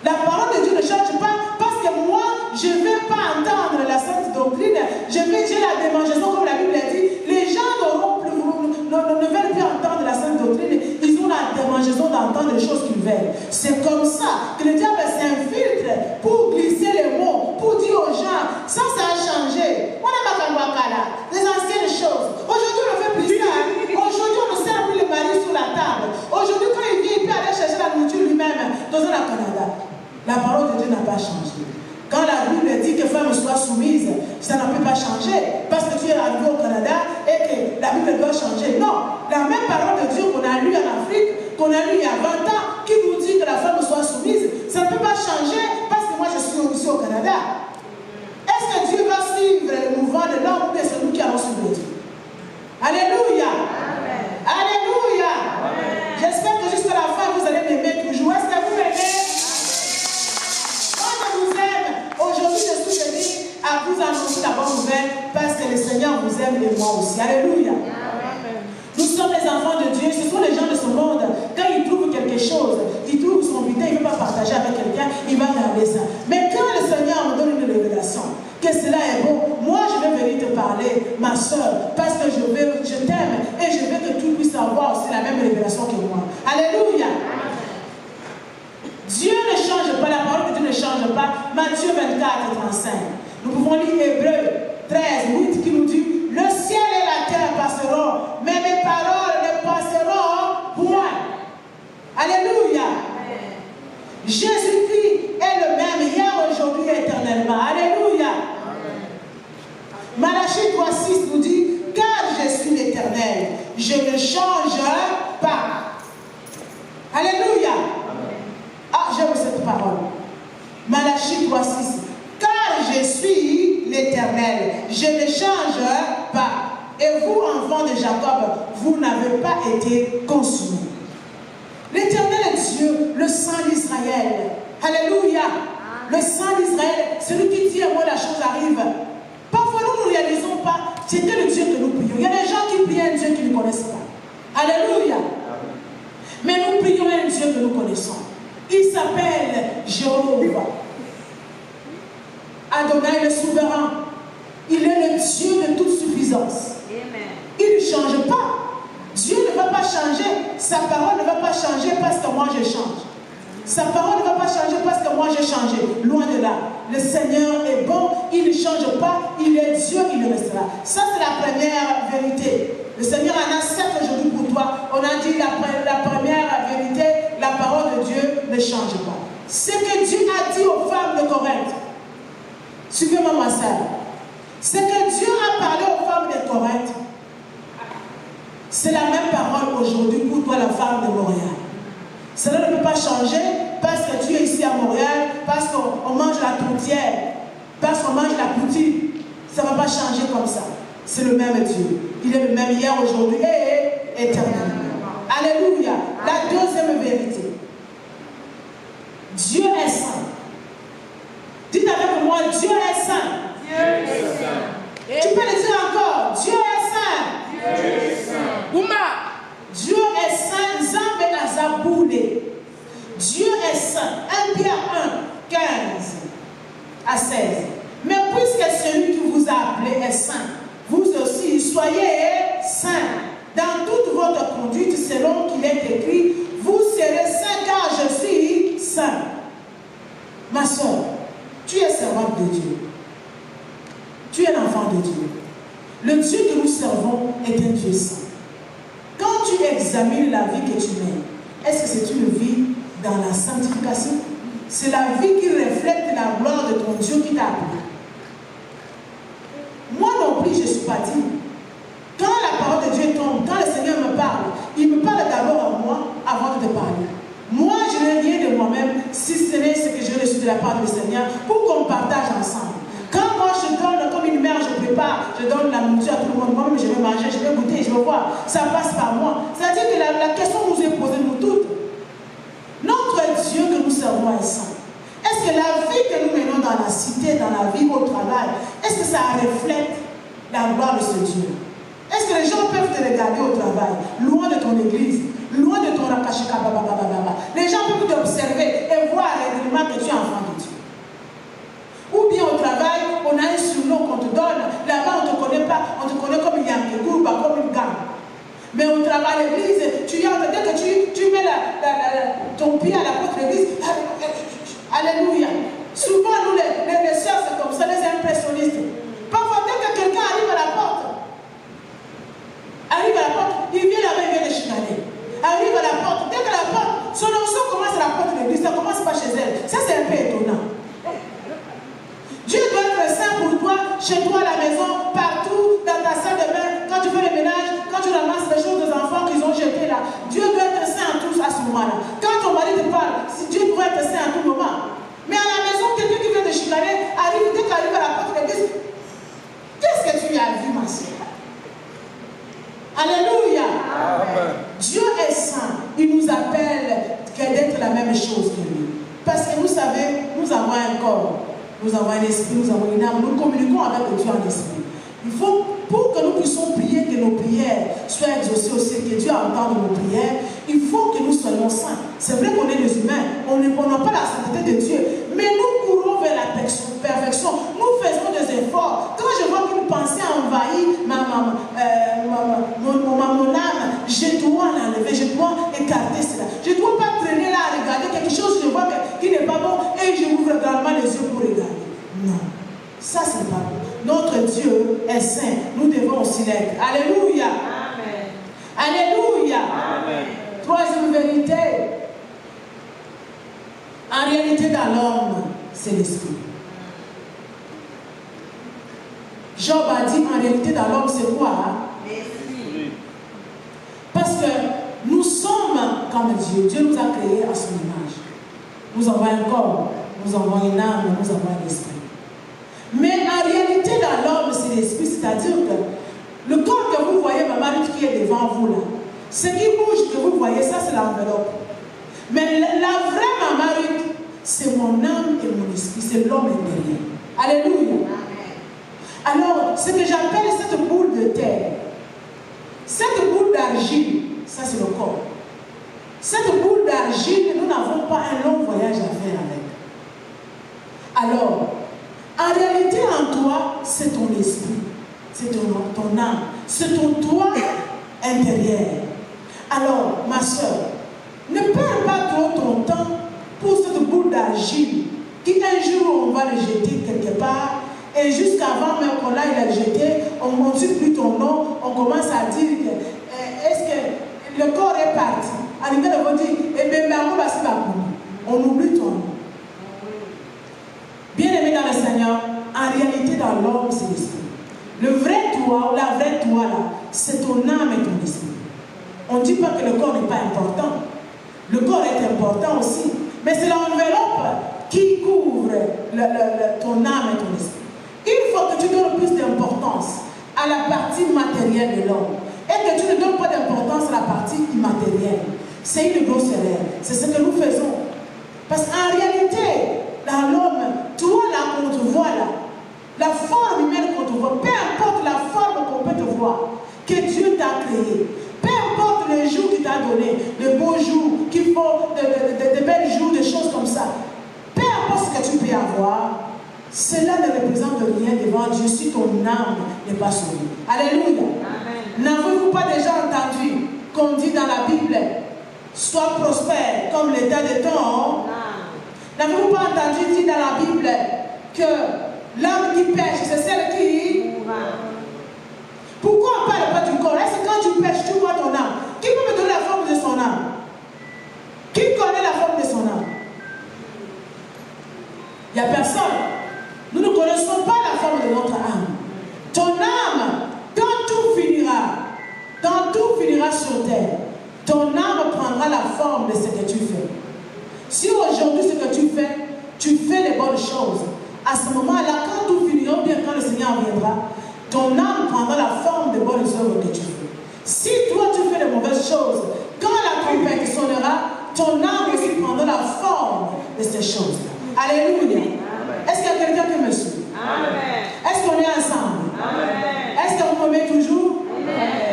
La parole de Dieu ne change pas parce que moi je ne vais pas entendre la sainte doctrine, j'ai la démangeaison comme la Bible a dit, les gens ne veulent plus entendre la sainte doctrine, ils ont la démangeaison d'entendre les choses qu'ils veulent. C'est comme ça que le diable s'infiltre pour glisser les mots, pour dire aux gens, ça a changé. On a les anciennes choses. Aujourd'hui, on ne fait plus ça. Aujourd'hui, on ne sert plus le mari sur la table. Aujourd'hui, quand il vient, il peut aller chercher la nourriture lui-même dans un Canada. La parole de Dieu n'a pas changé. Quand la Bible dit que femme soit soumise, ça ne peut pas changer parce que tu es arrivé au Canada et que la Bible doit changer. Non, la même parole de Dieu qu'on a lue en Afrique, qu'on a lue il y a 20 ans, qui nous dit que la femme soit soumise, ça ne peut pas changer parce que moi je suis ici au Canada. Est-ce que Dieu va suivre le mouvement de l'homme ou c'est nous qui allons suivre Dieu? Alléluia. Amen. Alléluia. Amen. J'espère que jusqu'à la fin vous allez m'aimer toujours. Est-ce que vous m'aimez? Moi je vous aime. Aujourd'hui je suis venu à vous annoncer la bonne nouvelle parce que le Seigneur vous aime et moi aussi. Alléluia. Amen. Nous sommes les enfants de Dieu. Ce sont les gens de ce monde. Quand ils trouvent quelque chose, ils trouvent son butin, il ne veut pas partager avec quelqu'un, il va garder ça. Mais quand le Seigneur me donne une révélation, que cela est bon, moi je vais venir te parler, ma soeur, parce que je t'aime et je veux que tu puisses avoir aussi la même révélation que moi. Alléluia. Dieu ne change pas, la parole de Dieu ne change pas. Matthieu 24, 35. Nous pouvons lire Hébreux 13, 8 qui nous dit, le ciel et la terre passeront, mais mes paroles ne passeront point. Alléluia. Jésus-Christ est le même hier, aujourd'hui et éternellement. Alléluia. Malachie 3,6 nous dit, car je suis l'Éternel, je ne change pas. Alléluia. Ah, j'aime cette parole. Malachie 3,6. Car je suis l'Éternel, je ne change pas. Et vous, enfants de Jacob, vous n'avez pas été consumés. L'Éternel est Dieu, le Saint d'Israël. Alléluia. Le Saint d'Israël, celui qui dit à moi la chose arrive. Parfois nous ne réalisons pas, c'était le Dieu que nous prions. Il y a des gens qui prient un Dieu qu'ils ne connaissent pas. Alléluia. Mais nous prions un Dieu que nous connaissons. Il s'appelle Jéhovah. Adonai le souverain. Il est le Dieu de toute suffisance. Il ne change pas. Dieu ne va pas changer. Sa parole ne va pas changer parce que moi je change. Sa parole ne va pas changer parce que moi j'ai changé. Loin de là. Le Seigneur est bon. Il ne change pas. Il est Dieu. Il restera. Ça c'est la première vérité. Le Seigneur en a 7 aujourd'hui pour toi. On a dit la première vérité. La parole de Dieu ne change pas. Ce que Dieu a dit aux femmes de Corinthe. Suivez-moi Écoutez-moi, ma soeur. C'est que Dieu a parlé aux femmes de Corinthe. C'est la même parole aujourd'hui pour toi, la femme de Montréal. Cela ne peut pas changer parce que tu es ici à Montréal, parce qu'on mange la tourtière, parce qu'on mange la poutine. Ça ne va pas changer comme ça. C'est le même Dieu. Il est le même hier, aujourd'hui et éternellement. Alléluia. La deuxième vérité. Dieu est saint. Dites avec moi, Dieu est saint. Dieu est saint. Tu peux le dire encore, Dieu est saint. Dieu est saint. Dieu est saint, Zambé Azaboulé. Dieu est saint. 1 Pierre 1, 15 à 16. Mais puisque celui qui vous a appelé est saint, vous aussi soyez saints dans toute votre conduite selon qu'il est écrit, vous serez saints car je suis saint. Ma soeur, tu es servante de Dieu. Tu es l'enfant de Dieu. Le Dieu que nous servons est un Dieu saint. Quand tu examines la vie que tu mènes, est-ce que c'est une vie dans la sanctification? C'est la vie qui reflète la gloire de ton Dieu qui t'a appelé. Moi non plus, je ne suis pas digne. Quand la parole de Dieu tombe, quand le Seigneur me parle, il me parle d'abord à moi avant de te parler. Moi, je n'ai rien de moi-même, si ce n'est ce que j'ai reçu de la part du Seigneur, pour qu'on partage ensemble. Quand moi je donne, comme une mère, je prépare, je donne la nourriture à tout le monde, moi-même je vais manger, je vais goûter, je vais voir, ça passe par moi. C'est-à-dire que la question nous est posée, nous toutes. Notre Dieu que nous servons est saint. Est-ce que la vie que nous menons dans la cité, dans la vie, au travail, est-ce que ça reflète la gloire de ce Dieu? Est-ce que les gens peuvent te regarder au travail, loin de ton église, loin de ton rakashika, les gens peuvent t'observer et voir réellement que tu es enfant de Dieu? Ou bien au travail, on a un surnom qu'on te donne, là-bas on ne te connaît pas, on te connaît comme une yankegour, pas comme une gamme. Mais au travail, à l'église, tu y entends, dès que tu mets ton pied à la porte de l'église, alléluia. Souvent, nous les sœurs, c'est comme ça, les impressionnistes. Parfois, dès que quelqu'un arrive à la porte, il vient là-bas, il vient de chicaner. Arrive à la porte, dès que la porte, son onction commence à la porte de l'église, ça commence pas chez elle. Ça, c'est un peu étonnant. Dieu doit être saint pour toi, chez toi, à la maison, partout, dans ta salle de bain, quand tu fais le ménage, quand tu ramasses les choses des enfants qu'ils ont jetés là. Dieu doit être saint à tous à ce moment-là. Quand ton mari te parle, Dieu doit être saint à tout moment. Mais à la maison, quelqu'un qui vient de chicaner, arrive, dès qu'il arrive à la porte de l'église, qu'est-ce que tu as vu, ma soeur? Alléluia. Amen. Dieu est saint. Il nous appelle d'être la même chose que lui. Parce que vous savez, nous avons un corps. Nous avons un esprit, nous avons une âme, nous communiquons avec Dieu en esprit. Il faut, pour que nous puissions prier, que nos prières soient exaucées aussi, que Dieu entende nos prières, il faut que nous soyons saints. C'est vrai qu'on est des humains, on n'a pas la sainteté de Dieu, mais nous courons vers la perfection, nous faisons des efforts. Quand je vois qu'une pensée envahit mon âme, je dois l'enlever, je dois écarter cela. Je ne dois pas traîner là à regarder quelque chose, je vois qui n'est pas bon et je m'ouvre grandement les yeux pour regarder. Non, ça c'est pas bon. Notre Dieu est saint, nous devons aussi l'être. Alléluia. Amen. Alléluia. Amen. Troisième vérité. En réalité, dans l'homme, c'est l'esprit. Job a dit en réalité, dans l'homme, c'est quoi? L'esprit. Parce que nous sommes comme Dieu. Dieu nous a créés à son image. Nous avons un corps, nous avons une âme, nous avons un esprit. Mais en réalité, dans l'homme, c'est l'esprit, c'est-à-dire que le corps que vous voyez, ma Marie, qui est devant vous là, ce qui bouge que vous voyez, ça c'est l'enveloppe. Mais la vraie Marie, c'est mon âme et mon esprit, c'est l'homme intérieur. Alléluia. Alors, ce que j'appelle cette boule de terre, cette boule d'argile, ça c'est le corps. Cette boule d'argile, nous n'avons pas un long voyage à faire avec. Alors, en réalité, en toi, c'est ton esprit, c'est ton âme, c'est ton toi intérieur. Alors, ma soeur, ne perds pas trop ton temps pour cette boule d'argile qui un jour on va le jeter quelque part et jusqu'avant même qu'on aille la jeter, on ne dit plus ton nom, on commence à dire que est-ce que le corps est parti. On oublie ton nom. Bien-aimé dans le Seigneur, en réalité, réalité dans l'homme, c'est l'esprit. Le vrai toi, ou la vraie toi là, c'est ton âme et ton esprit. On ne dit pas que le corps n'est pas important. Le corps est important aussi. Mais c'est l'enveloppe qui couvre ton âme et ton esprit. Il faut que tu donnes plus d'importance à la partie matérielle de l'homme. Et que tu ne donnes pas d'importance à la partie immatérielle. C'est une grosse erreur. C'est ce que nous faisons. Parce qu'en réalité, dans l'homme, toi là qu'on te voit là, la forme humaine qu'on te voit, peu importe la forme qu'on peut te voir, que Dieu t'a créé, peu importe les jours qu'il t'a donné, de beaux jours, qu'il faut, de belles jours, des choses comme ça, peu importe ce que tu peux avoir, cela ne représente rien devant Dieu si ton âme n'est pas sauvée. Alléluia. N'avez-vous pas déjà entendu qu'on dit dans la Bible, sois prospère comme l'état de ton. N'avez-vous pas entendu dire dans la Bible que l'âme qui pêche, c'est celle qui. Pourquoi on ne parle pas du corps? Est-ce que quand tu pêches, tu vois ton âme? Qui peut me donner la forme de son âme? Qui connaît la forme de son âme? Il n'y a personne. Nous ne connaissons pas la forme de notre âme. Ton âme, quand tout finira sur terre, ton âme prendra la forme de ce que tu fais. Si aujourd'hui ce que tu fais les bonnes choses, à ce moment-là, quand tout finira, ou bien quand le Seigneur viendra, ton âme prendra la forme des bonnes œuvres que tu fais. Si toi tu fais les mauvaises choses, quand la trompette sonnera, ton âme aussi prendra la forme de ces choses-là. Alléluia. Est-ce qu'il y a quelqu'un qui me suit? Est-ce qu'on est ensemble? Est-ce que vous m'aimez toujours?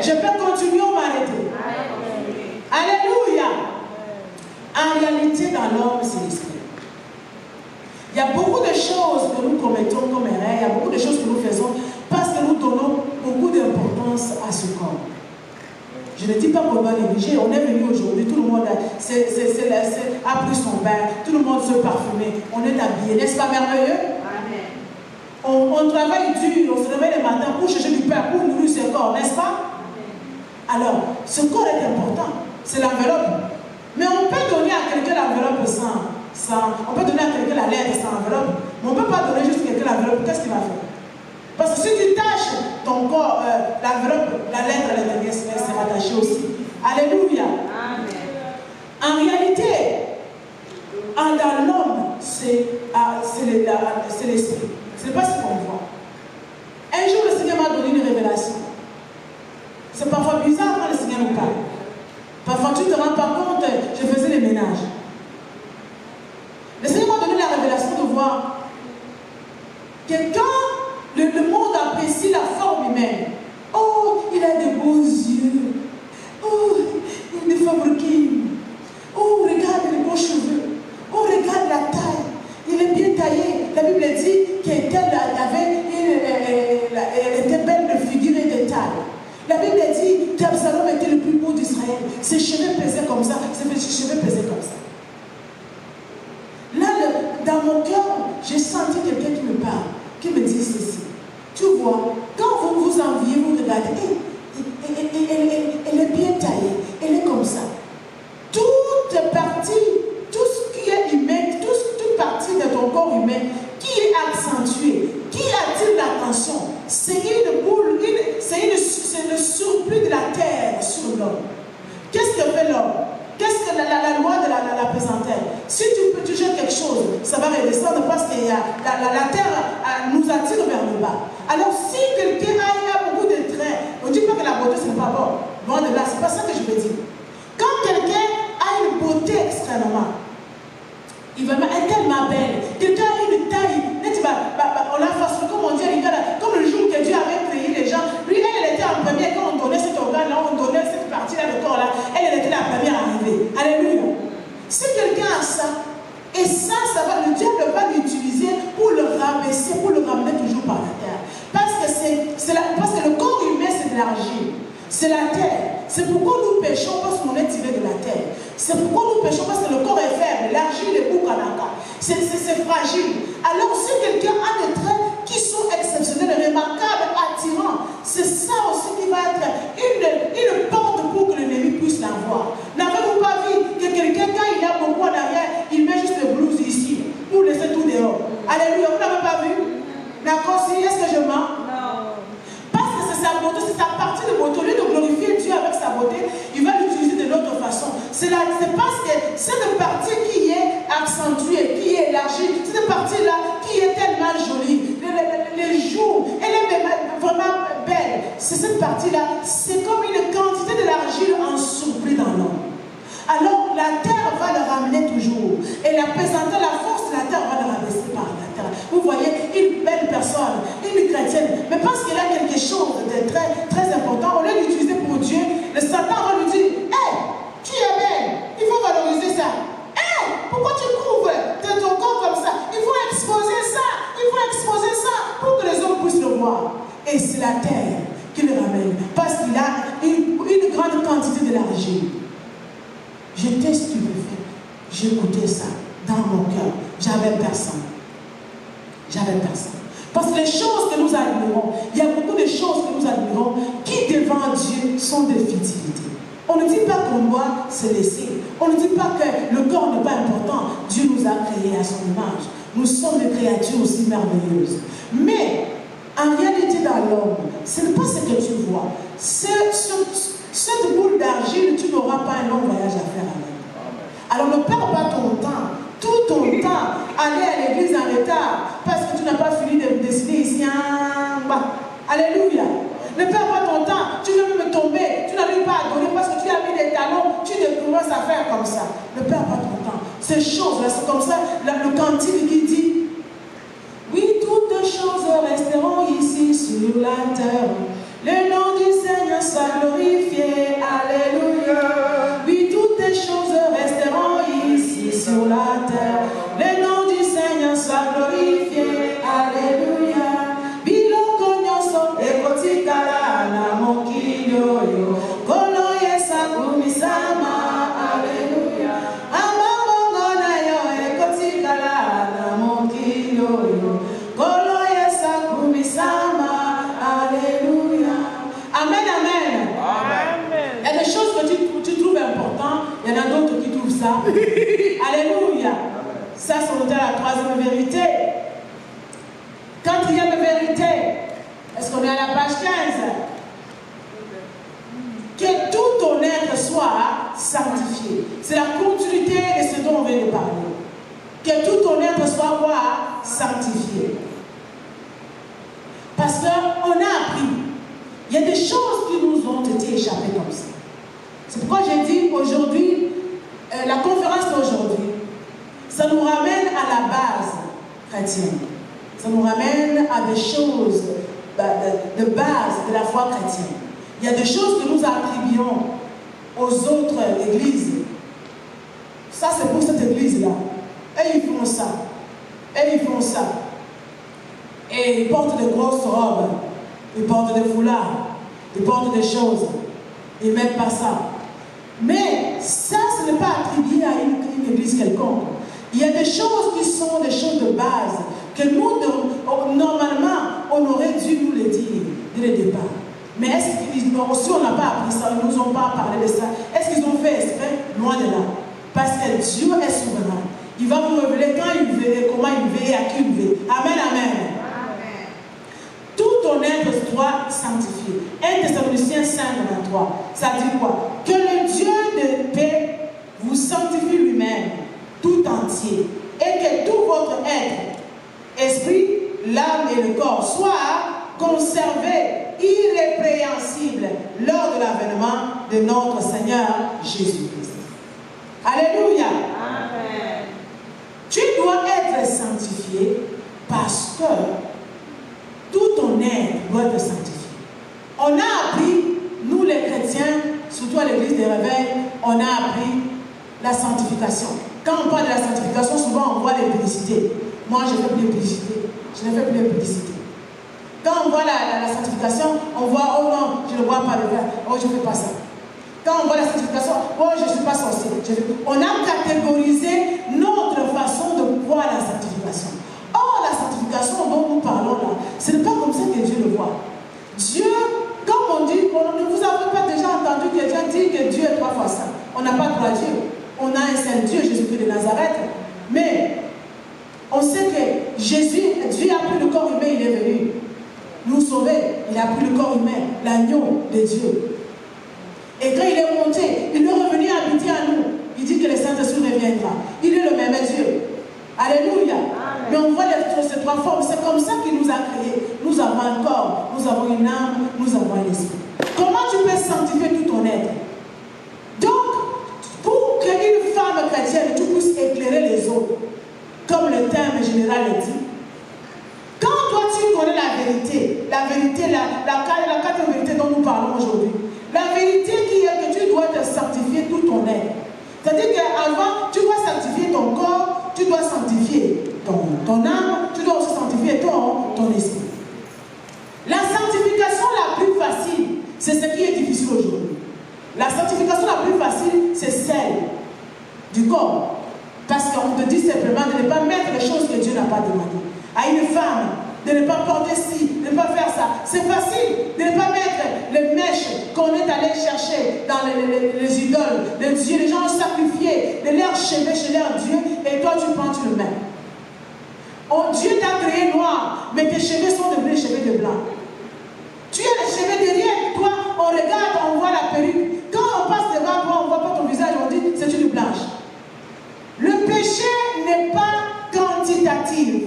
Je peux continuer ou m'arrêter? Alléluia. En réalité, dans l'homme, c'est l'esprit. Il y a beaucoup de choses que nous commettons comme erreurs, il y a beaucoup de choses que nous faisons parce que nous donnons beaucoup d'importance à ce corps. Je ne dis pas qu'on doit négliger. On est venu aujourd'hui, tout le monde a pris son bain, tout le monde se parfumait, on est habillé, n'est-ce pas merveilleux? On travaille dur, on se réveille le matin pour chercher du pain, pour nourrir ce corps, n'est-ce pas? Alors, ce corps est important, c'est l'enveloppe. Mais on peut donner à quelqu'un l'enveloppe sans, on peut donner à quelqu'un la lettre sans enveloppe, mais on ne peut pas donner juste à quelqu'un l'enveloppe. Qu'est-ce qu'il va faire? Parce que si tu tâches ton corps, l'enveloppe, la lettre à l'intérieur, c'est rattaché aussi. Alléluia. En réalité, dans l'homme, c'est l'esprit. Ce n'est pas ce qu'on voit. Un jour, le Seigneur m'a donné une révélation. C'est parfois bizarre quand le Seigneur nous parle. Parfois, tu ne te rends pas compte, je faisais les ménages. Le Seigneur m'a donné la révélation de voir que quand le monde apprécie la forme humaine, oh, il a de beaux yeux, oh, il est fabriqué, oh, regarde les beaux cheveux, oh, regarde la taille, il est bien taillé. La Bible dit qu'elle était belle de figure et de taille. La Bible dit qu'Absalom était le plus beau d'Israël. Ses cheveux pesaient comme ça, ses cheveux pesaient comme ça. Là, dans mon cœur, j'ai senti quelqu'un qui me parle, qui me dit ceci. Tu vois, quand vous vous enviez, vous regardez, elle est bien taillée, elle est comme ça. Toute partie, tout ce qui est humain, toute partie de ton corps humain qui est accentuée, qui attire l'attention, c'est une boule, c'est le surplus de la terre sur l'homme. Qu'est-ce que fait l'homme? Qu'est-ce que la loi de la pesanteur? Si tu peux toucher quelque chose, ça va redescendre parce que la terre nous attire vers le bas. Alors si quelqu'un a beaucoup de traits, on ne dit pas que la beauté ce n'est pas bon. Loin de là, c'est pas ça que je veux dire. Quand quelqu'un a une beauté extrêmement, il va être tellement belle. Quelqu'un a une taille, on l'a façonné, comme on dit, comme le jour que Dieu avait créé les gens. Lui, elle était en première, quand on donnait cet organe-là, on donnait cette partie-là de corps-là, elle était la première arrivée. Alléluia. Si quelqu'un a ça, et ça va, le diable va l'utiliser pour le rabaisser, pour le ramener toujours par la terre. Parce que le corps humain, c'est de l'argile. C'est la terre. C'est pourquoi nous péchons, parce qu'on est tiré de la terre. C'est pourquoi nous péchons, parce que le corps est faible. L'argile est boucanaka. C'est fragile. Alors si quelqu'un a des traits qui sont exceptionnels, remarquables, attirants, c'est ça aussi qui va être une porte pour que l'ennemi puisse la voir. N'avez-vous pas vu que quelqu'un, quand il a beaucoup en arrière, il met juste le blouse ici, pour laisser tout dehors? Alléluia, vous n'avez pas vu? D'accord, si, est-ce ramenait toujours. Et la pesanteur, la force de la terre va le rabaisser par la terre. Vous voyez, une belle personne, une chrétienne, mais parce qu'elle a quelque chose de très, très important, au lieu d'utiliser pour Dieu, le Satan va lui dire, hé, tu es belle, il faut valoriser ça. Hé, pourquoi tu couvres ton corps comme ça? Il faut exposer ça pour que les hommes puissent le voir. Et c'est la terre qui le ramène, parce qu'il a une grande quantité de l'argile. J'étais stupéfait. J'écoutais ça dans mon cœur. J'avais personne. Parce que les choses que nous admirons, il y a beaucoup de choses que nous admirons qui devant Dieu sont des futilités. On ne dit pas qu'on doit se laisser. On ne dit pas que le corps n'est pas important. Dieu nous a créés à son image. Nous sommes des créatures aussi merveilleuses. Mais en réalité dans l'homme, ce n'est pas ce que tu vois. Cette boule d'argile, tu n'auras pas un long voyage à faire avec. Alors ne perds pas ton temps, tout ton temps, aller à l'église en retard, parce que tu n'as pas fini de décider ici. Alléluia. Ne perds pas ton temps, tu veux même tomber, tu n'arrives pas à donner parce que tu as mis des talons, tu commences à faire comme ça. Ne perds pas ton temps. Ces choses-là, c'est comme ça, le cantique qui dit, oui, toutes choses resteront ici sur la terre. Le nom du Seigneur soit glorifié. Alléluia. Oui, toutes les choses resteront ici sur la terre. Le nom du Seigneur soit glorifié. Alléluia. Biloko nyonso ekotikala na mokili oyo. Kolo Yesu kumisama. Alléluia. Amabongo na yo ekotikala na mokili oyo. Kolo Yesu kumisama. Alléluia. Amen, amen. Amen. Il y a des choses que tu trouves importantes, il y en a d'autres qui trouvent ça. Alléluia. Ça, c'est la troisième vérité. Quatrième vérité. Est-ce qu'on est à la page 15? Que tout ton être soit sanctifié. C'est la continuité de ce dont on vient de parler. Que tout ton être soit quoi? Sanctifié. Parce qu'on a appris. Il y a des choses qui nous ont été échappées comme ça. C'est pourquoi j'ai dit aujourd'hui, la conférence d'aujourd'hui, ça nous ramène à la base chrétienne. Ça nous ramène à des choses de base de la foi chrétienne. Il y a des choses que nous attribuons aux autres églises. Ça, c'est pour cette église-là. Et ils font ça. Et ils font ça. Et ils portent de grosses robes. Ils portent des foulards. Ils portent des choses. Ils ne mettent pas ça. Mais ça, ce n'est pas attribué à une église quelconque. Il y a des choses qui sont des choses de base que nous, normalement, on aurait dû nous les dire dès le départ. Mais est-ce qu'ils si on n'a pas appris ça, ils ne nous ont pas parlé de ça, est-ce qu'ils ont fait exprès? Loin de là. Parce que Dieu est souverain. Il va vous révéler quand il veut, et comment il veut et à qui il veut. Amen, amen. Tout ton être doit sanctifier. 1 Thessaloniciens 5, 23. Ça dit quoi? Que le Dieu de paix vous sanctifie lui-même, tout entier. Et que tout votre être, esprit, l'âme et le corps, soit conservé irrépréhensible lors de l'avènement de notre Seigneur Jésus-Christ. Alléluia. Amen. Tu dois être sanctifié parce que tout ton être doit être sanctifié. On a appris, nous les chrétiens, surtout à l'église des réveils, on a appris la sanctification. Quand on parle de la sanctification, souvent on voit les publicités. Moi, je ne fais plus de publicité. Je ne fais plus de publicité. Quand on voit la sanctification, on voit, oh non, je ne bois pas de vin. Oh, je ne fais pas ça. Quand on voit la sanctification, oh, je ne suis pas sorcier. On a catégorisé notre façon de voir la sanctification. Or, la sanctification dont nous parlons là, ce n'est pas comme ça que Dieu le voit. Dieu, comme on dit, vous n'avez pas déjà entendu quelqu'un dire que Dieu est 3 fois saint. On n'a pas 3 dieux. On a un seul Dieu, Jésus-Christ de Nazareth. Mais on sait que Jésus, Dieu a pris le corps humain, il est venu nous sauver. Il a pris le corps humain, l'agneau de Dieu. Et quand il est monté, il est revenu habiter à nous. Il dit que le Saint-Esprit reviendra. Il est le même Dieu. Alléluia. Amen. Mais on voit ces 3 formes. C'est comme ça qu'il nous a créés. Nous avons un corps, nous avons une âme, nous avons un esprit. Comment tu peux sanctifier tout ton être? Donc, pour qu'une femme chrétienne, tu autres. Comme le terme général le dit. Quand toi tu connais la vérité, la quatre vérités dont nous parlons aujourd'hui, la vérité qui est que tu dois te sanctifier tout ton être. C'est-à-dire qu'avant, tu dois sanctifier ton corps, tu dois sanctifier ton âme, tu dois aussi sanctifier ton esprit. La sanctification la plus facile, c'est ce qui est difficile aujourd'hui. La sanctification la plus facile, c'est celle du corps. Parce qu'on te dit simplement de ne pas mettre les choses que Dieu n'a pas demandées. À une femme, de ne pas porter ci, de ne pas faire ça. C'est facile de ne pas mettre les mèches qu'on est allé chercher dans les idoles, les dieux. Les gens ont sacrifié de leurs cheveux chez leur Dieu et toi tu prends, tu le mets. Oh, Dieu t'a créé noir, mais tes cheveux sont devenus des cheveux de blanc. Tu as les cheveux derrière, toi, on regarde, on voit la perruque. Quand on passe devant toi, on ne voit pas ton visage, on dit c'est une blanche. Le péché n'est pas quantitatif.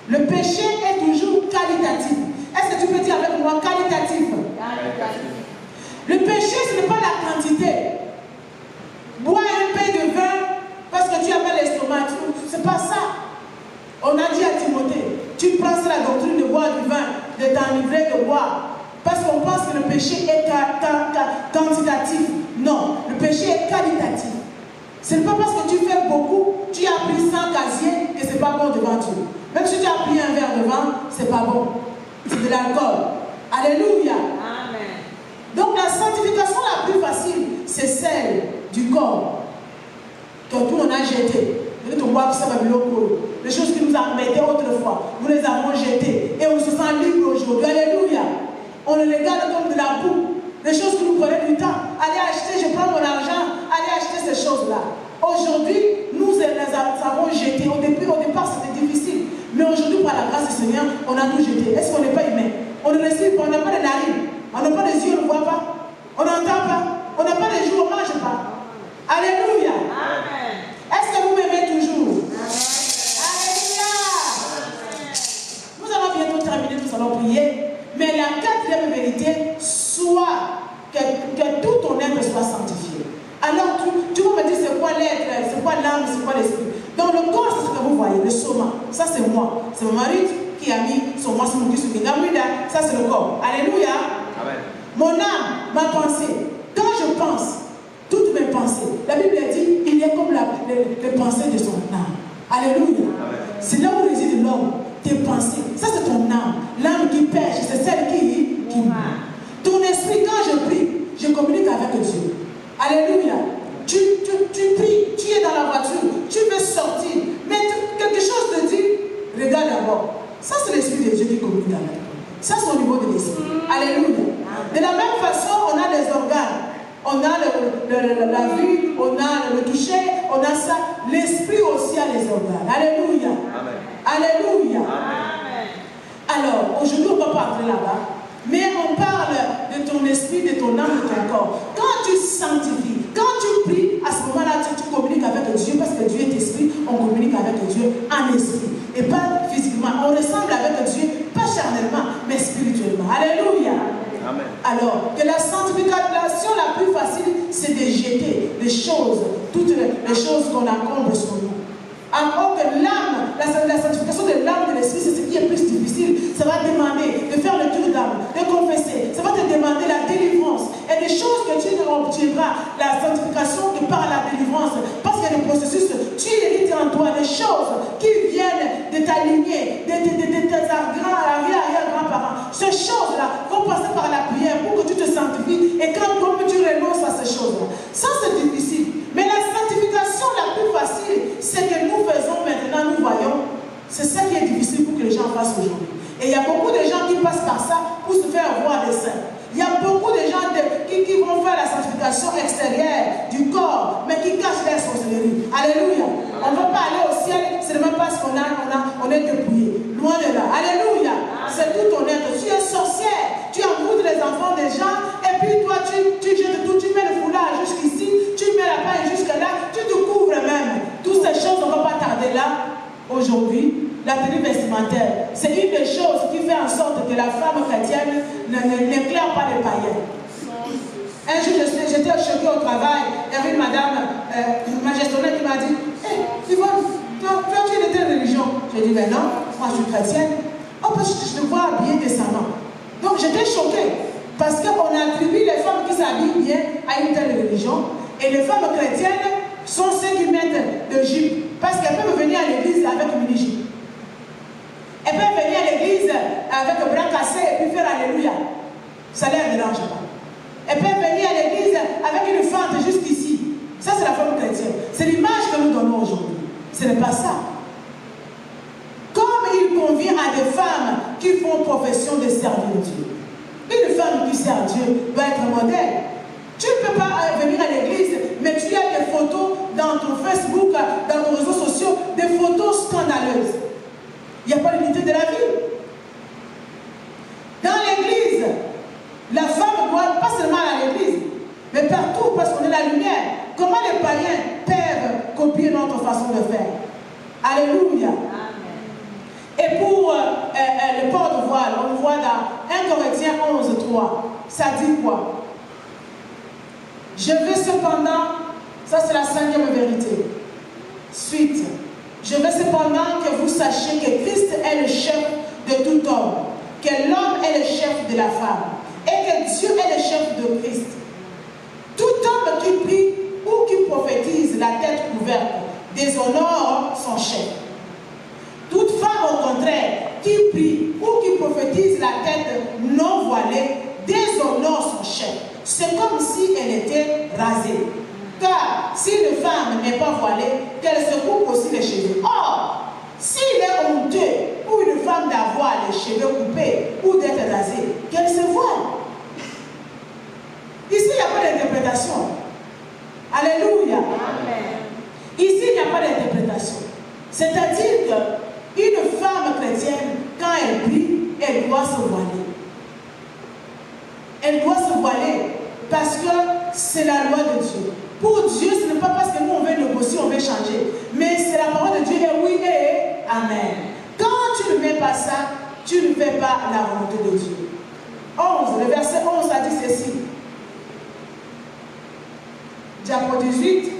Le péché est toujours qualitatif. Est-ce que tu peux dire avec moi qualitatif? Le péché, ce n'est pas la quantité. Bois un peu de vin parce que tu as mal l'estomac. C'est pas ça. On a dit à Timothée, tu prends la doctrine de boire du vin, de t'enivrer de boire. Parce qu'on pense que le péché est quantitatif. Non, le péché est qualitatif. Ce n'est pas parce que tu fais beaucoup, tu as pris 100 casiers que ce n'est pas bon devant Dieu. Même si tu as pris un verre de vin, ce n'est pas bon. C'est de l'alcool. Alléluia. Amen. Donc la sanctification la plus facile, c'est celle du corps. Que tout on a jeté. Les choses qui nous embêtaient autrefois, nous les avons jetées. Et on se sent libre aujourd'hui. Alléluia. On les regarde comme de la boue. Les choses qui nous prenaient du temps. Allez acheter, je prends mon argent, allez acheter ces choses-là. Aujourd'hui, nous les avons jetées. Au départ, c'était difficile. Mais aujourd'hui, par la grâce du Seigneur, on a tout jeté. Est-ce qu'on n'est pas humain? On ne respire pas, on n'a pas de narines, on n'a pas des yeux, on ne voit pas, on n'entend pas, on n'a pas de joues, on ne mange pas. Alléluia. Amen. Est-ce que vous m'aimez toujours? Alléluia. Nous allons bientôt terminer, nous allons prier. Mais la quatrième vérité, soit que tout ton être soit sanctifié. Alors tu vas me dire c'est quoi l'être, c'est quoi l'âme, c'est quoi l'esprit. Dans le corps, c'est ce que vous voyez, le soma. Ça c'est moi. C'est mon mari qui a mis son moi sur mon cul. Ça c'est le corps. Alléluia. Amen. Mon âme, ma pensée. Quand je pense, toutes mes pensées, la Bible dit, il est comme les pensées de son âme. Alléluia. C'est là où réside l'homme. Tes pensées, ça c'est ton âme. L'âme qui pêche, c'est celle qui ton esprit, quand je prie, je communique avec Dieu. Alléluia. Tu pries, tu es dans la voiture, tu veux sortir, mais quelque chose te dit, regarde d'abord. Ça c'est l'esprit de Dieu qui communique avec toi. Ça c'est au niveau de l'esprit. Alléluia. De la même façon, on a des organes. On a la vue, on a le toucher, on a ça. L'esprit aussi a les organes. Alléluia. Amen. Alléluia. Amen. Alors, aujourd'hui, on ne va pas entrer là-bas. Mais on parle de ton esprit, de ton âme, de ton corps. Quand tu sanctifies, quand tu pries, à ce moment-là, tu communiques avec Dieu parce que Dieu est esprit. On communique avec Dieu en esprit. Et pas physiquement. On ressemble avec Dieu, pas charnellement, mais spirituellement. Alléluia. Amen. Alors, que la sanctification la plus facile, c'est de jeter les choses, toutes les choses qu'on accomple sur nous. Alors que l'âme, la sanctification de l'âme de l'esprit, c'est ce qui est plus difficile. Ça va demander de faire le tour d'âme, de confesser. Ça va te demander la délivrance. Et des choses que tu obtiendras, la sanctification que par la délivrance. Parce qu'il y a des processus, tu hérites en toi des choses qui viennent de ta lignée, de tes arrière-grands-parents. Ces choses-là vont passer par la prière pour que tu te sanctifies. Et quand tu renonces à ces choses-là, ça c'est difficile. Mais la sanctification la plus facile, c'est que nous faisons maintenant, nous voyons. C'est ça qui est difficile pour que les gens fassent aujourd'hui. Et il y a beaucoup de gens qui passent par ça pour se faire voir des saints. Il y a beaucoup de gens qui vont faire la sanctification extérieure du corps, mais qui cachent leur sorcellerie. Alléluia. On ne va pas aller au ciel seulement parce qu'on est dépouillé. Loin de là. Alléluia. C'est tout ton être. Tu es sorcière. Tu envoûtes les enfants des gens. Et puis toi, tu jettes tout. Tu mets le foulard jusqu'ici. Tu mets la paille jusque là. Tu te couvres même. Toutes ces choses, on ne va pas tarder là. Aujourd'hui, la tenue vestimentaire, c'est une des choses qui fait en sorte que la femme chrétienne n'éclaire pas les païens. Un jour, j'étais choquée au travail. Il y avait une madame, ma gestionnaire qui m'a dit, hey, Yvonne, toi, tu es de telle religion. J'ai dit, ben non, moi je suis chrétienne. Oh, parce que je te vois habillée descendant. Donc j'étais choquée. Parce qu'on attribue les femmes qui s'habillent bien à une telle religion. Et les femmes chrétiennes sont celles qui mettent le jupe. Parce qu'elles peuvent venir à l'église avec une mini-jupe. Elles peuvent venir à l'église avec le bras cassé et puis faire Alléluia. Ça ne les mélange pas. Elles peuvent venir à l'église avec une fente jusqu'ici. Ça, c'est la femme chrétienne. C'est l'image que nous donnons aujourd'hui. Ce n'est pas ça. Comme il convient à des femmes qui font profession de servir Dieu. Une femme qui sert Dieu doit être modèle. Tu ne peux pas venir à l'église, mais tu as des photos dans ton Facebook, dans tes réseaux sociaux, des photos scandaleuses. Il n'y a pas l'unité de la vie. Dans l'église, la femme doit, pas seulement à l'église, mais partout, parce qu'on est la lumière. Comment les païens peuvent copier notre façon de faire? Alléluia. Et pour le port de voile, on voit dans 1 Corinthiens 11:3. Ça dit quoi? Je veux cependant, ça c'est la 5e vérité. Suite. Je veux cependant que vous sachiez que Christ est le chef de tout homme, que l'homme est le chef de la femme, et que Dieu est le chef de Christ. Tout homme qui prie ou qui prophétise la tête couverte déshonore son chef. Toute femme, au contraire, qui prie ou qui prophétise la tête non voilée, déshonore son chef. C'est comme si elle était rasée. Car si une femme n'est pas voilée, qu'elle se coupe aussi les cheveux. Or, s'il est honteux pour une femme d'avoir les cheveux coupés ou d'être rasée, qu'elle se voile. Ici, il n'y a pas d'interprétation. Alléluia. Amen. Ici, il n'y a pas d'interprétation. C'est-à-dire qu'une femme chrétienne, quand elle prie, elle doit se voiler. Elle doit se voiler parce que c'est la loi de Dieu. Pour Dieu, ce n'est pas parce que nous on veut négocier, on veut changer. Mais c'est la parole de Dieu et oui et amen. Quand tu ne mets pas ça, tu ne fais pas la volonté de Dieu. 11, le verset 11 a dit ceci. Diapo 18.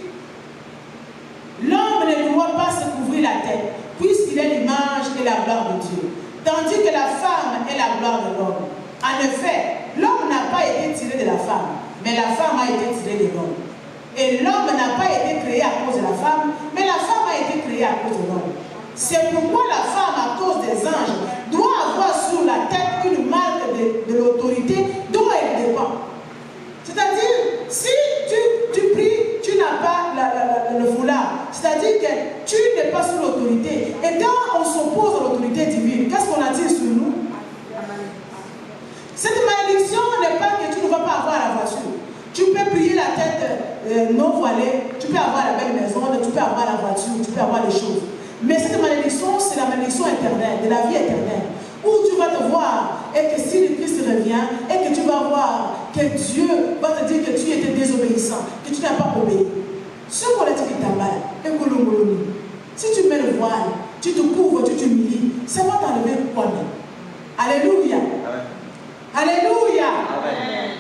L'homme ne doit pas se couvrir la tête, puisqu'il est l'image et la gloire de Dieu. Tandis que la femme est la gloire de l'homme. En effet, l'homme n'a pas été tiré de la femme, mais la femme a été tirée de l'homme. Et l'homme n'a pas été créé à cause de la femme, mais la femme a été créée à cause de l'homme. C'est pourquoi la femme, à cause des anges, doit avoir sur la tête une marque de l'autorité dont elle dépend. C'est-à-dire, si tu pries, tu n'as pas le foulard. C'est-à-dire que tu n'es pas sous l'autorité. Et quand on s'oppose à l'autorité divine, qu'est-ce qu'on attire sur nous? Cette malédiction n'est pas que tu ne vas pas avoir la voiture. Tu peux prier la tête non voilée, tu peux avoir la belle maison, tu peux avoir la voiture, tu peux avoir les choses. Mais cette malédiction, c'est la malédiction éternelle, de la vie éternelle. Où tu vas te voir et que si le Christ revient et que tu vas voir que Dieu va te dire que tu étais désobéissant, que tu n'as pas obéi. Ce qu'on a dit qui t'emballe, si tu mets le voile, tu te couvres, tu t'humilies, ça va t'enlever quoi-même. Alléluia. Alléluia. Amen.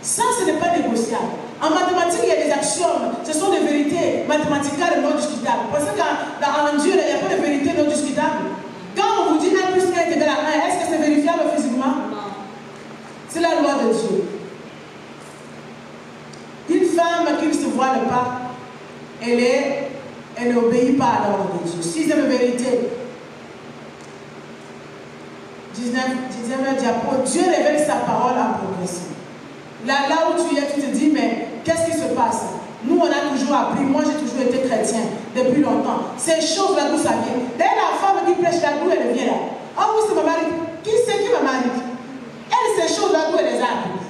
Ça, ce n'est pas négociable. En mathématiques, il y a des axiomes. Ce sont des vérités mathématicales non discutables. Parce qu'en Dieu, il n'y a pas de vérité non discutable. Quand on vous dit 1 plus 1 est égal à 1, est-ce que c'est vérifiable physiquement? Non. C'est la loi de Dieu. Une femme qui ne se voile pas, elle n'obéit pas à l'ordre de Dieu. 6e vérité. 19e diapo. Dieu révèle sa parole en progression. Là où tu es, tu te dis, mais qu'est-ce qui se passe? Nous, on a toujours appris. Moi, j'ai toujours été chrétien depuis longtemps. Ces choses-là, d'où ça vient? D'ailleurs, la femme qui prêche là, d'où elle vient là? Ah oui, c'est ma mari. Qui c'est qui ma mari? Elle, ces choses-là, d'où elle les a appris?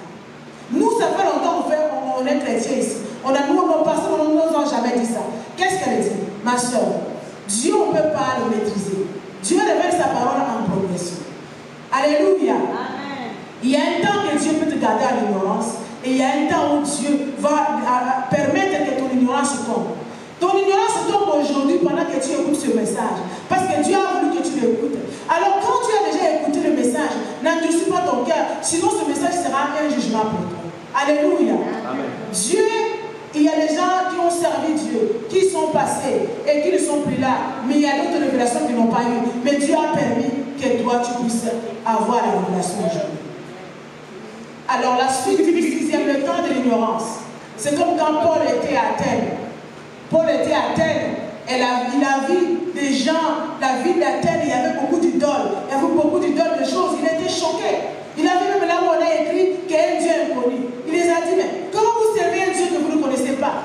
Nous, ça fait longtemps on est chrétien ici. Nos pasteurs ne nous ont jamais dit ça. Qu'est-ce qu'elle dit? Ma soeur, Dieu, on ne peut pas le maîtriser. Dieu révèle sa parole en progression. Alléluia. Amen. Il y a un temps que Dieu peut te garder en ignorance et il y a un temps où Dieu va permettre que ton ignorance tombe. Ton ignorance tombe aujourd'hui pendant que tu écoutes ce message. Parce que Dieu a voulu que tu l'écoutes. Alors quand tu as déjà écouté le message, n'endurcis pas ton cœur, sinon ce message sera un jugement pour toi. Alléluia. Amen. Dieu Il y a des gens qui ont servi Dieu, qui sont passés et qui ne sont plus là. Mais il y a d'autres révélations qui n'ont pas eu. Mais Dieu a permis que toi, tu puisses avoir la révélation aujourd'hui. Alors la suite du 6e, le temps de l'ignorance. C'est comme quand Paul était à Athènes. Paul était à Athènes. Et il a vu des gens, la ville d'Athènes, il y avait beaucoup d'idoles. Il y avait beaucoup d'idoles, de choses. Il était choqué. Il a vu même là où on a écrit qu'il y a un Dieu inconnu. Il les a dit, mais comment vous servez un Dieu que vous ne connaissez pas?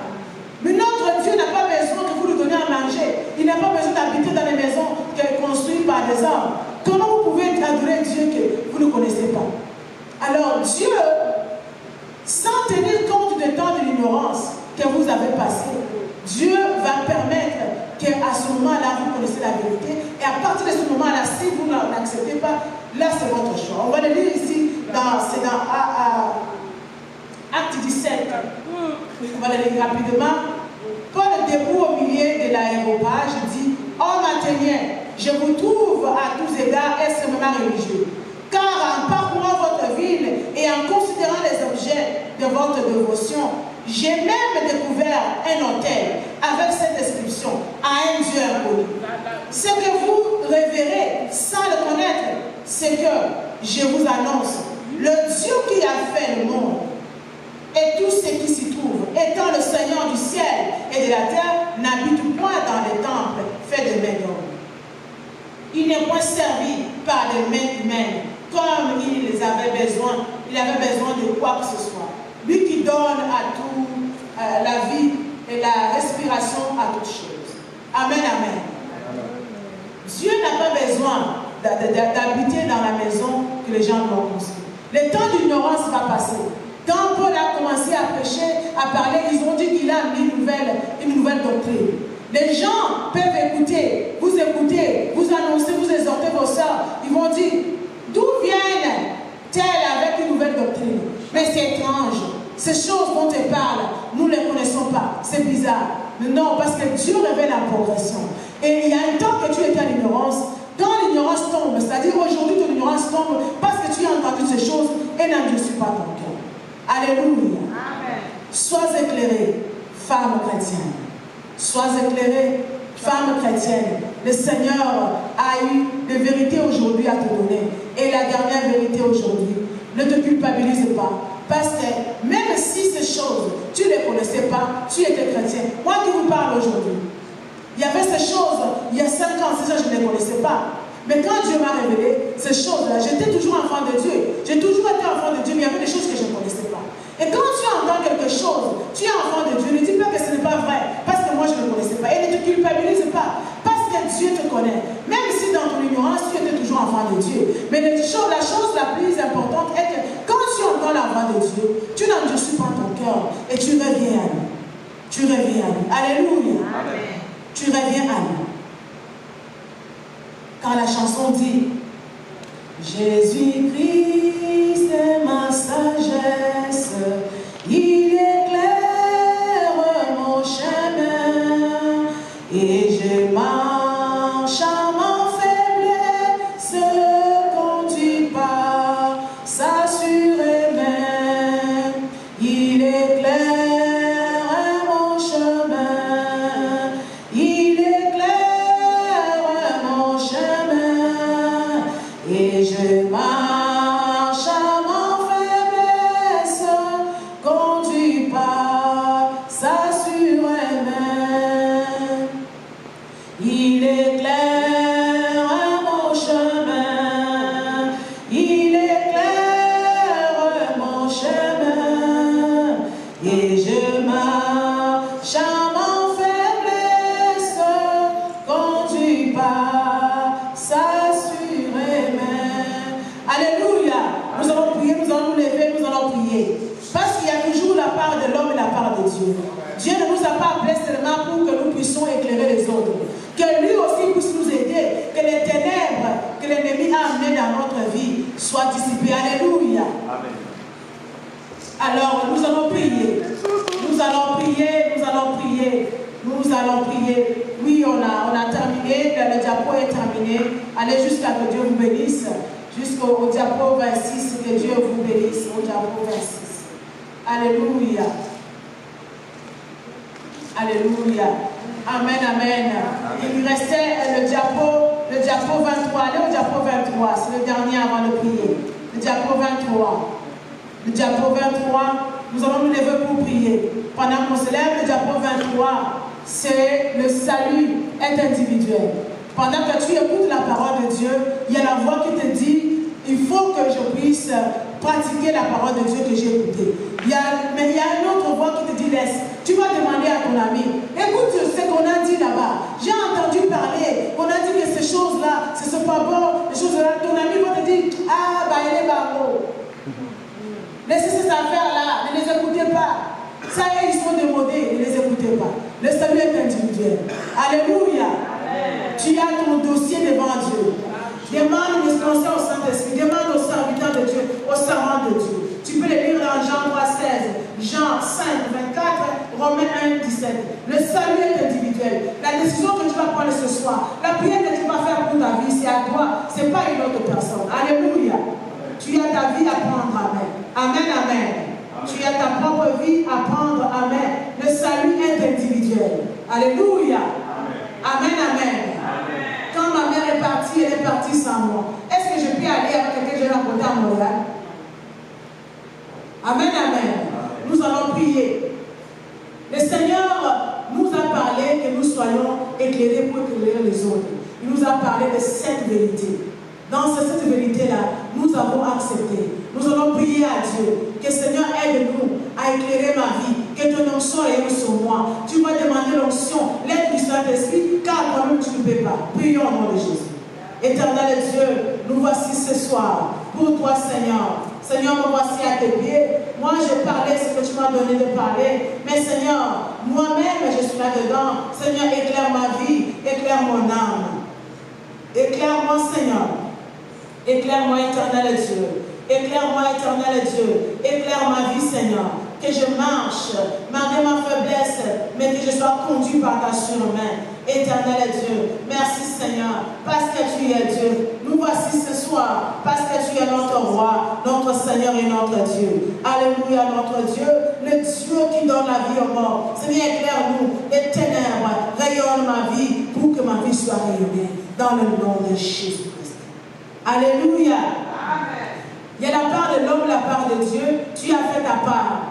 Mais notre Dieu n'a pas besoin que vous lui donniez à manger. Il n'a pas besoin d'habiter dans les maisons construites par des hommes. Comment vous pouvez adorer Dieu que vous ne connaissez pas? Alors Dieu, sans tenir compte du temps de l'ignorance que vous avez passé, Dieu va permettre qu'à ce moment-là, vous connaissez la vérité. Et à partir de ce moment-là, si vous n'acceptez pas, là c'est votre choix. On va le lire ici, c'est dans Acte 17. On va le lire rapidement. Paul debout au milieu de l'aéropage dit, « Homme athénien, je vous trouve à tous égards extrêmement religieux. Car en parcourant votre ville et en considérant les objets de votre dévotion, j'ai même découvert un autel avec cette inscription à un Dieu inconnu. Ce que vous révérez sans le connaître, c'est que je vous annonce, le Dieu qui a fait le monde et tout ce qui s'y trouve, étant le Seigneur du ciel et de la terre, n'habite point dans les temples faits de mains d'homme. Il n'est point servi par des mains humaines, comme il avait besoin de quoi que ce soit. Lui qui donne à tout la vie et la respiration à toutes choses. Amen, amen. Dieu n'a pas besoin d'habiter dans la maison que les gens l'ont construite. Le temps d'ignorance va passer. Quand Paul a commencé à prêcher, à parler, ils ont dit qu'il a amené une nouvelle doctrine. Les gens peuvent écouter, vous annoncez, vous exhortez vos sœurs. Ils vont dire, d'où viennent-elles avec une nouvelle doctrine? Mais c'est étrange. Ces choses dont elle parle, nous ne les connaissons pas. C'est bizarre. Mais non, parce que Dieu révèle la progression. Et il y a un temps que tu étais à l'ignorance. Quand l'ignorance tombe, c'est-à-dire aujourd'hui ton ignorance tombe parce que tu as entendu ces choses et n'endurcis pas ton cœur. Alléluia. Amen. Sois éclairée, femme chrétienne. Sois éclairée, femme chrétienne. Le Seigneur a eu des vérités aujourd'hui à te donner. Et la dernière vérité aujourd'hui, ne te culpabilise pas. Parce que même si ces choses, tu ne les connaissais pas, tu étais chrétien. Moi qui vous parle aujourd'hui, il y avait ces choses, il y a 5 ans, 6 ans, je ne les connaissais pas. Mais quand Dieu m'a révélé ces choses-là, j'étais toujours enfant de Dieu. J'ai toujours été enfant de Dieu, mais il y avait des choses que je ne connaissais pas. Et quand tu entends quelque chose, tu es enfant de Dieu, ne dis pas que ce n'est pas vrai, parce que moi je ne connaissais pas. Et ne te culpabilise pas, parce que Dieu te connaît. Même si dans ton ignorance, tu étais toujours enfant de Dieu. Mais la chose la plus importante est que quand tu entends la voix de Dieu, tu n'endurcis pas ton cœur et tu reviens à lui. Tu reviens à lui. Alléluia. Amen. Tu reviens à lui. Quand la chanson dit Jésus-Christ est ma sagesse, il éclaire mon chemin et je marche à ma faiblesse, conduit par sa sûre-main. Il éclaire mon chemin, il éclaire mon chemin et je marche à ma faiblesse, conduit par sa sûre-main. Il éclaire mon chemin, il éclaire mon chemin et je marche à ma faiblesse, conduit par sa sûre-main. Alléluia. Nous allons prier, nous allons nous lever, nous allons prier. Parce qu'il y a toujours la part de l'homme et la part de Dieu. Dieu ne nous a pas appelés seulement pour que nous puissions éclairer les autres. Que lui aussi puisse nous aider. Que les ténèbres que l'ennemi a amenées dans notre vie soient dissipées. Alléluia. Amen. Alors, nous allons prier. Nous allons prier, nous allons prier. Nous allons prier. Oui, on a terminé. Le diapo est terminé. Allez jusqu'à que Dieu vous bénisse. Jusqu'au diapo 26. Que Dieu vous bénisse. Au diapo 26. Alléluia. Alléluia. Amen, amen. Il lui restait le diapo 23. Allez au diapo 23. C'est le dernier avant de prier. Le diapo 23. Le diapo 23. Nous allons nous lever pour prier. Pendant qu'on se lève, le diapo 23, c'est le salut est individuel. Pendant que tu écoutes la parole de Dieu, il y a la voix qui te dit, il faut que je puisse pratiquer la parole de Dieu que j'ai écoutée. Mais il y a une autre voix qui te dit, laisse. Tu vas demander à ton ami, écoute ce qu'on a dit là-bas. J'ai entendu parler, on a dit que ces choses-là, ce ne sont pas bon, ces choses-là. Ton ami va te dire, ah, bah, il est barreau. Laissez ces affaires-là, ne les écoutez pas. Ça y est, ils sont démodés, ne les écoutez pas. Le salut est individuel. Alléluia. Amen. Tu as ton dossier devant Dieu. Demande de se lancer au Saint-Esprit. Demande au serviteur de Dieu, au servant de Dieu. Tu peux le lire dans Jean 3,16, Jean 5, 24, Romains 1, 17. Le salut est individuel. La décision que tu vas prendre ce soir, la prière que tu vas faire pour ta vie, c'est à toi, ce n'est pas une autre personne. Alléluia. Tu as ta vie à prendre. Amen. Amen, amen. Tu as ta propre vie à prendre. Amen. Le salut est individuel. Alléluia. Amen, amen. Quand ma mère est partie, elle est partie sans moi. Est-ce que je peux aller avec quelqu'un que j'ai rencontré à Montréal? Amen, amen. Nous allons prier. Le Seigneur nous a parlé que nous soyons éclairés pour éclairer les autres. Il nous a parlé de cette vérité. Dans cette vérité-là, nous avons accepté. Nous allons prier à Dieu. Que Seigneur aide-nous à éclairer ma vie. Que ton onction règne sur moi. Tu vas demander l'onction, l'aide du Saint-Esprit, car toi-même tu ne peux pas. Prions au nom de Jésus. Éternel Dieu, nous voici ce soir pour toi, Seigneur. Seigneur, me voici à tes pieds. Moi, je parlais ce que tu m'as donné de parler. Mais Seigneur, moi-même, je suis là-dedans. Seigneur, éclaire ma vie, éclaire mon âme. Éclaire-moi, Seigneur. Éclaire-moi, éternel Dieu. Éclaire-moi, éternel Dieu. Éclaire ma vie, Seigneur. Que je marche, malgré ma faiblesse, mais que je sois conduit par ta surmain. Éternel Dieu, merci Seigneur, parce que tu es Dieu. Nous voici ce soir, parce que tu es notre roi, notre Seigneur et notre Dieu. Alléluia, notre Dieu, le Dieu qui donne la vie aux morts. Seigneur, éclaire-nous, les ténèbres, rayonne ma vie, pour que ma vie soit rayonnée, dans le nom de Jésus-Christ. Alléluia. Amen. Il y a la part de l'homme, la part de Dieu. Tu as fait ta part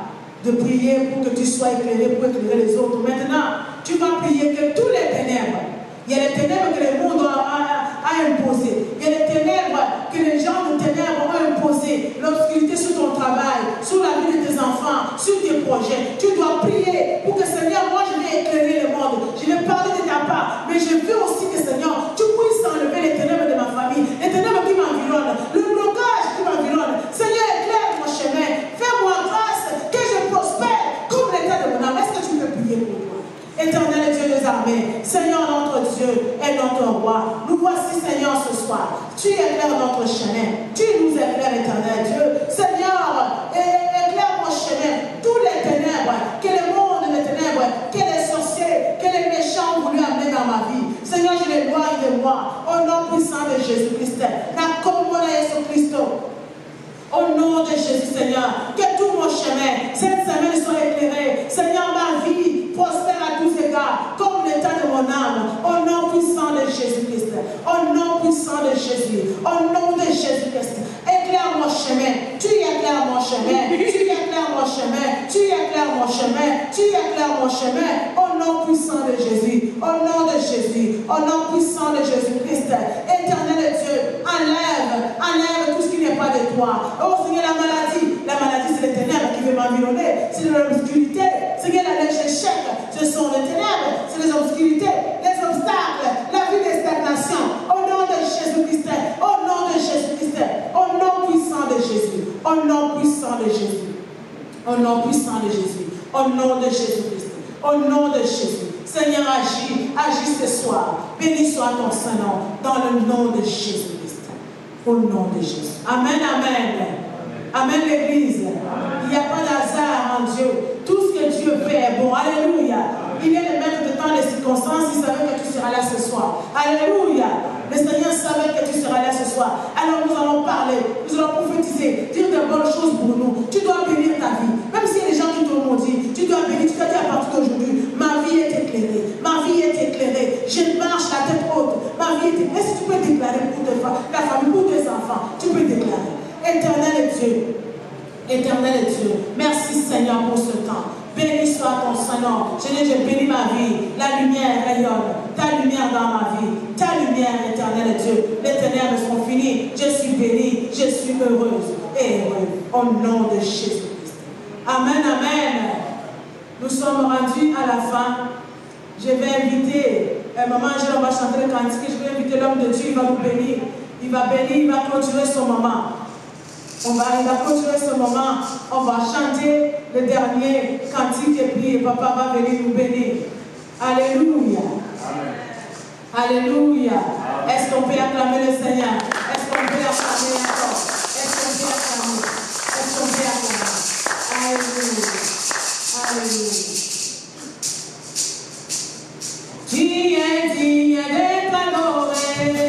de prier pour que tu sois éclairé, pour éclairer les autres. Maintenant, tu vas prier que tous les ténèbres, il y a les ténèbres que le monde a imposées, il y a les ténèbres que les gens de ténèbres ont imposées, l'obscurité sur ton travail, sur la vie de tes enfants, sur tes projets. Tu dois prier pour que Seigneur, moi je vais éclairer le monde, je vais parler de ta part, mais je veux aussi que Seigneur, tu puisses enlever les ténèbres de ma famille, les ténèbres qui m'environnent, le blocage qui m'environne. Seigneur, éclaire mon chemin, fais-moi grâce, que je prospère comme l'état de mon âme. Est-ce que tu peux prier pour moi? Éternel Dieu des armées, Seigneur notre Dieu et notre roi, nous voici Seigneur ce soir. Tu éclaires notre chemin, tu nous éclaires éternel Dieu. Seigneur, éclaire mon chemin, tous les ténèbres, que le monde des ténèbres, que les sorciers, que les méchants ont voulu amener dans ma vie. Seigneur, je les éloigne de moi, au nom puissant de Jésus-Christ. La commune de Jésus-Christ. Au nom de Jésus, Seigneur, que tout mon chemin, cette semaine soit éclairée. Seigneur, ma vie prospère à tous égards, comme l'état de mon âme. Au nom puissant de Jésus-Christ. Au nom puissant de Jésus. Au nom de Jésus-Christ. Éclaire mon chemin. Tu éclaires mon chemin. Tu éclaires mon chemin. Tu éclaires mon chemin. Tu éclaires mon chemin. Au nom puissant de Jésus. Au nom de Jésus. Au nom puissant de Jésus-Christ. Éternel Dieu, enlève tout ce qui n'est pas de toi. Oh Seigneur, la maladie c'est les ténèbres qui veulent m'environner, c'est l'obscurité. Seigneur, l'échec, ce sont les ténèbres, c'est les obscurités, les obstacles, la vie des stagnations. Au nom de Jésus-Christ, au nom de Jésus-Christ, au nom puissant de Jésus, au nom puissant de Jésus, au nom puissant de Jésus, au nom de Jésus-Christ, au nom de Jésus. Seigneur, agis ce soir. Béni soit ton Saint-Nom, dans le nom de Jésus-Christ. Au nom de Jésus. Amen, amen. Amen, l'Église. Il n'y a pas d'hasard en Dieu. Tout ce que Dieu fait est bon. Alléluia. Il est le maître de temps et des circonstances. Il savait que tu seras là ce soir. Alléluia. Le Seigneur savait que tu seras là ce soir. Alors nous allons parler, nous allons prophétiser, dire de bonnes choses pour nous. Tu dois bénir ta vie. Même s'il y a des gens qui t'ont maudit, tu dois bénir. Tu dois dire à partir d'aujourd'hui, ma vie est soit ton Saint-Nom. Seigneur, je bénis ma vie. La lumière rayonne. Ta lumière dans ma vie. Ta lumière, éternel Dieu. Les ténèbres sont finies. Je suis bénie. Je suis heureuse et heureux. Au nom de Jésus-Christ. Amen, amen. Nous sommes rendus à la fin. Je vais inviter, maman Angèle, on va chanter le cantique. Je vais inviter l'homme de Dieu, il va nous bénir. Il va bénir, il va clôturer son moment. Il va clôturer ce moment. On va chanter le dernier cantique et puis papa va venir nous bénir. Alléluia. Amen. Alléluia. Est-ce qu'on peut acclamer le Seigneur? Est-ce qu'on peut acclamer encore? Est-ce qu'on peut acclamer? Est-ce qu'on peut acclamer? Alléluia. Alléluia. Tu es digne d'être adoré.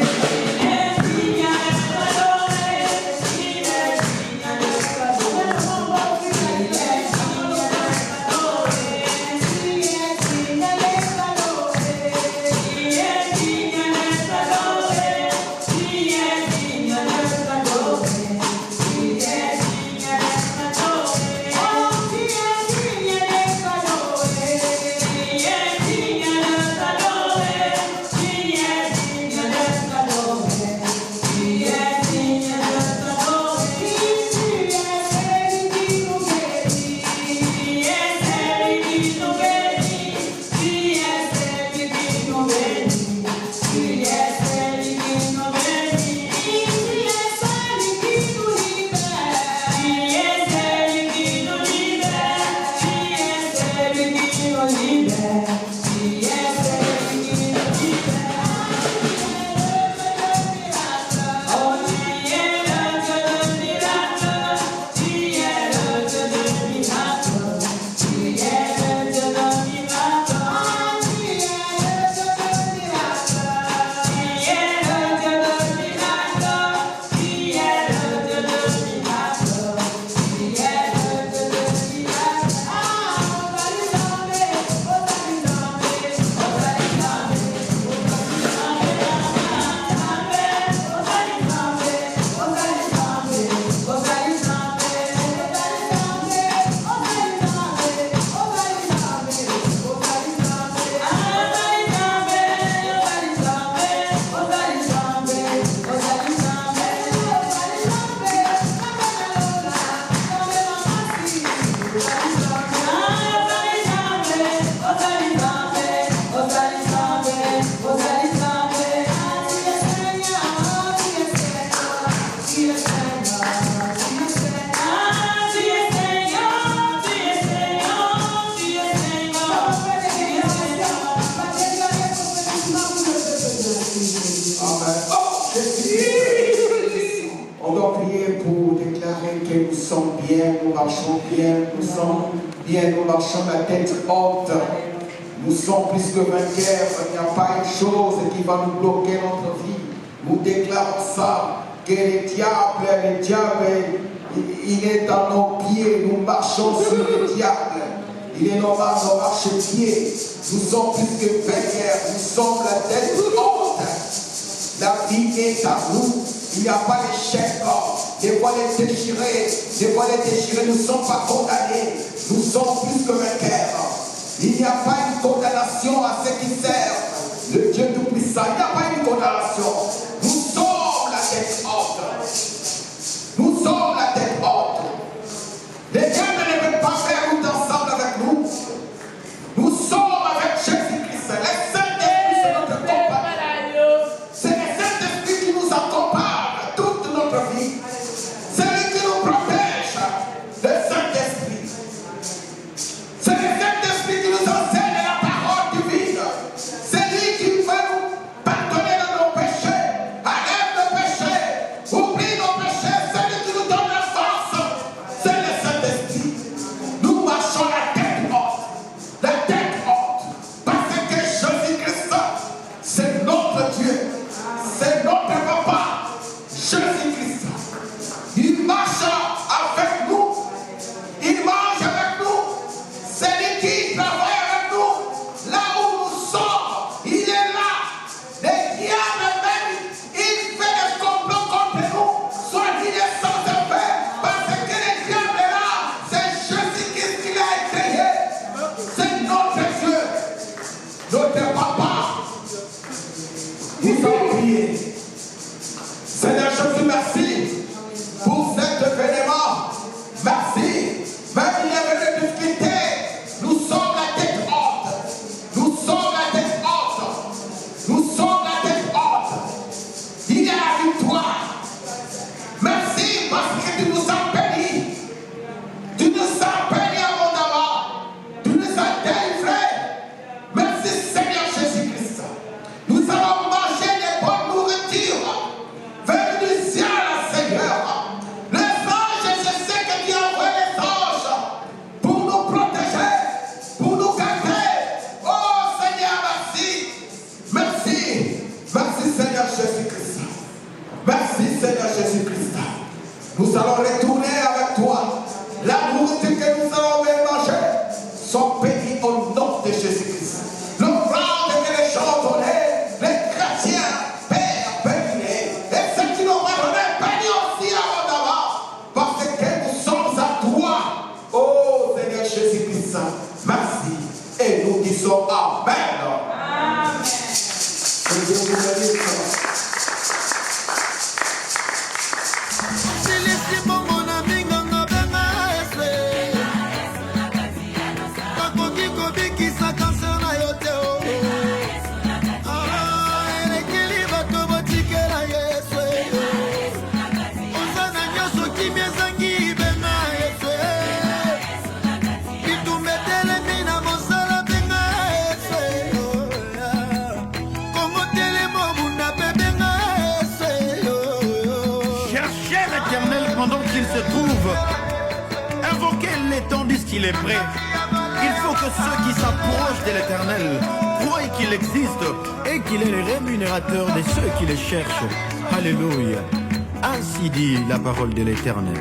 Nous marchons la tête haute. Nous sommes plus que vainqueurs. Il n'y a pas une chose qui va nous bloquer notre vie. Nous déclarons ça, que le diable, il est dans nos pieds. Nous marchons sur le diable. Il est normal de marcher pieds. Nous sommes plus que vainqueurs. Nous sommes la tête haute. La vie est à nous. Il n'y a pas d'échec. Des fois les déchirés, nous ne sommes pas condamnés. Nous sommes plus que vainqueurs. Il n'y a pas une condamnation à ceux qui servent le Dieu Tout-Puissant. Il n'y a pas une condamnation. Nous sommes la tête haute. Nous sommes la tête haute. Les diables ne peuvent pas faire tout ensemble avec nous. Nous sommes avec Jésus-Christ. Les Saint-Esprit, c'est notre compagnon. C'est le Saint-Esprit qui nous accompagne toute notre vie. C'est lui qui nous protège. Le Saint-Esprit. C'est le Saint-Esprit qui nous enseigne la parole divine. C'est lui qui veut nous pardonner de nos péchés. Saint, merci. Et nous disons Amen. Amen. Que Dieu vous bénisse. Pendant qu'il se trouve, invoquez-le tandis qu'il est prêt. Il faut que ceux qui s'approchent de l'Éternel croient qu'il existe et qu'il est le rémunérateur de ceux qui le cherchent. Alléluia. Ainsi dit la parole de l'Éternel.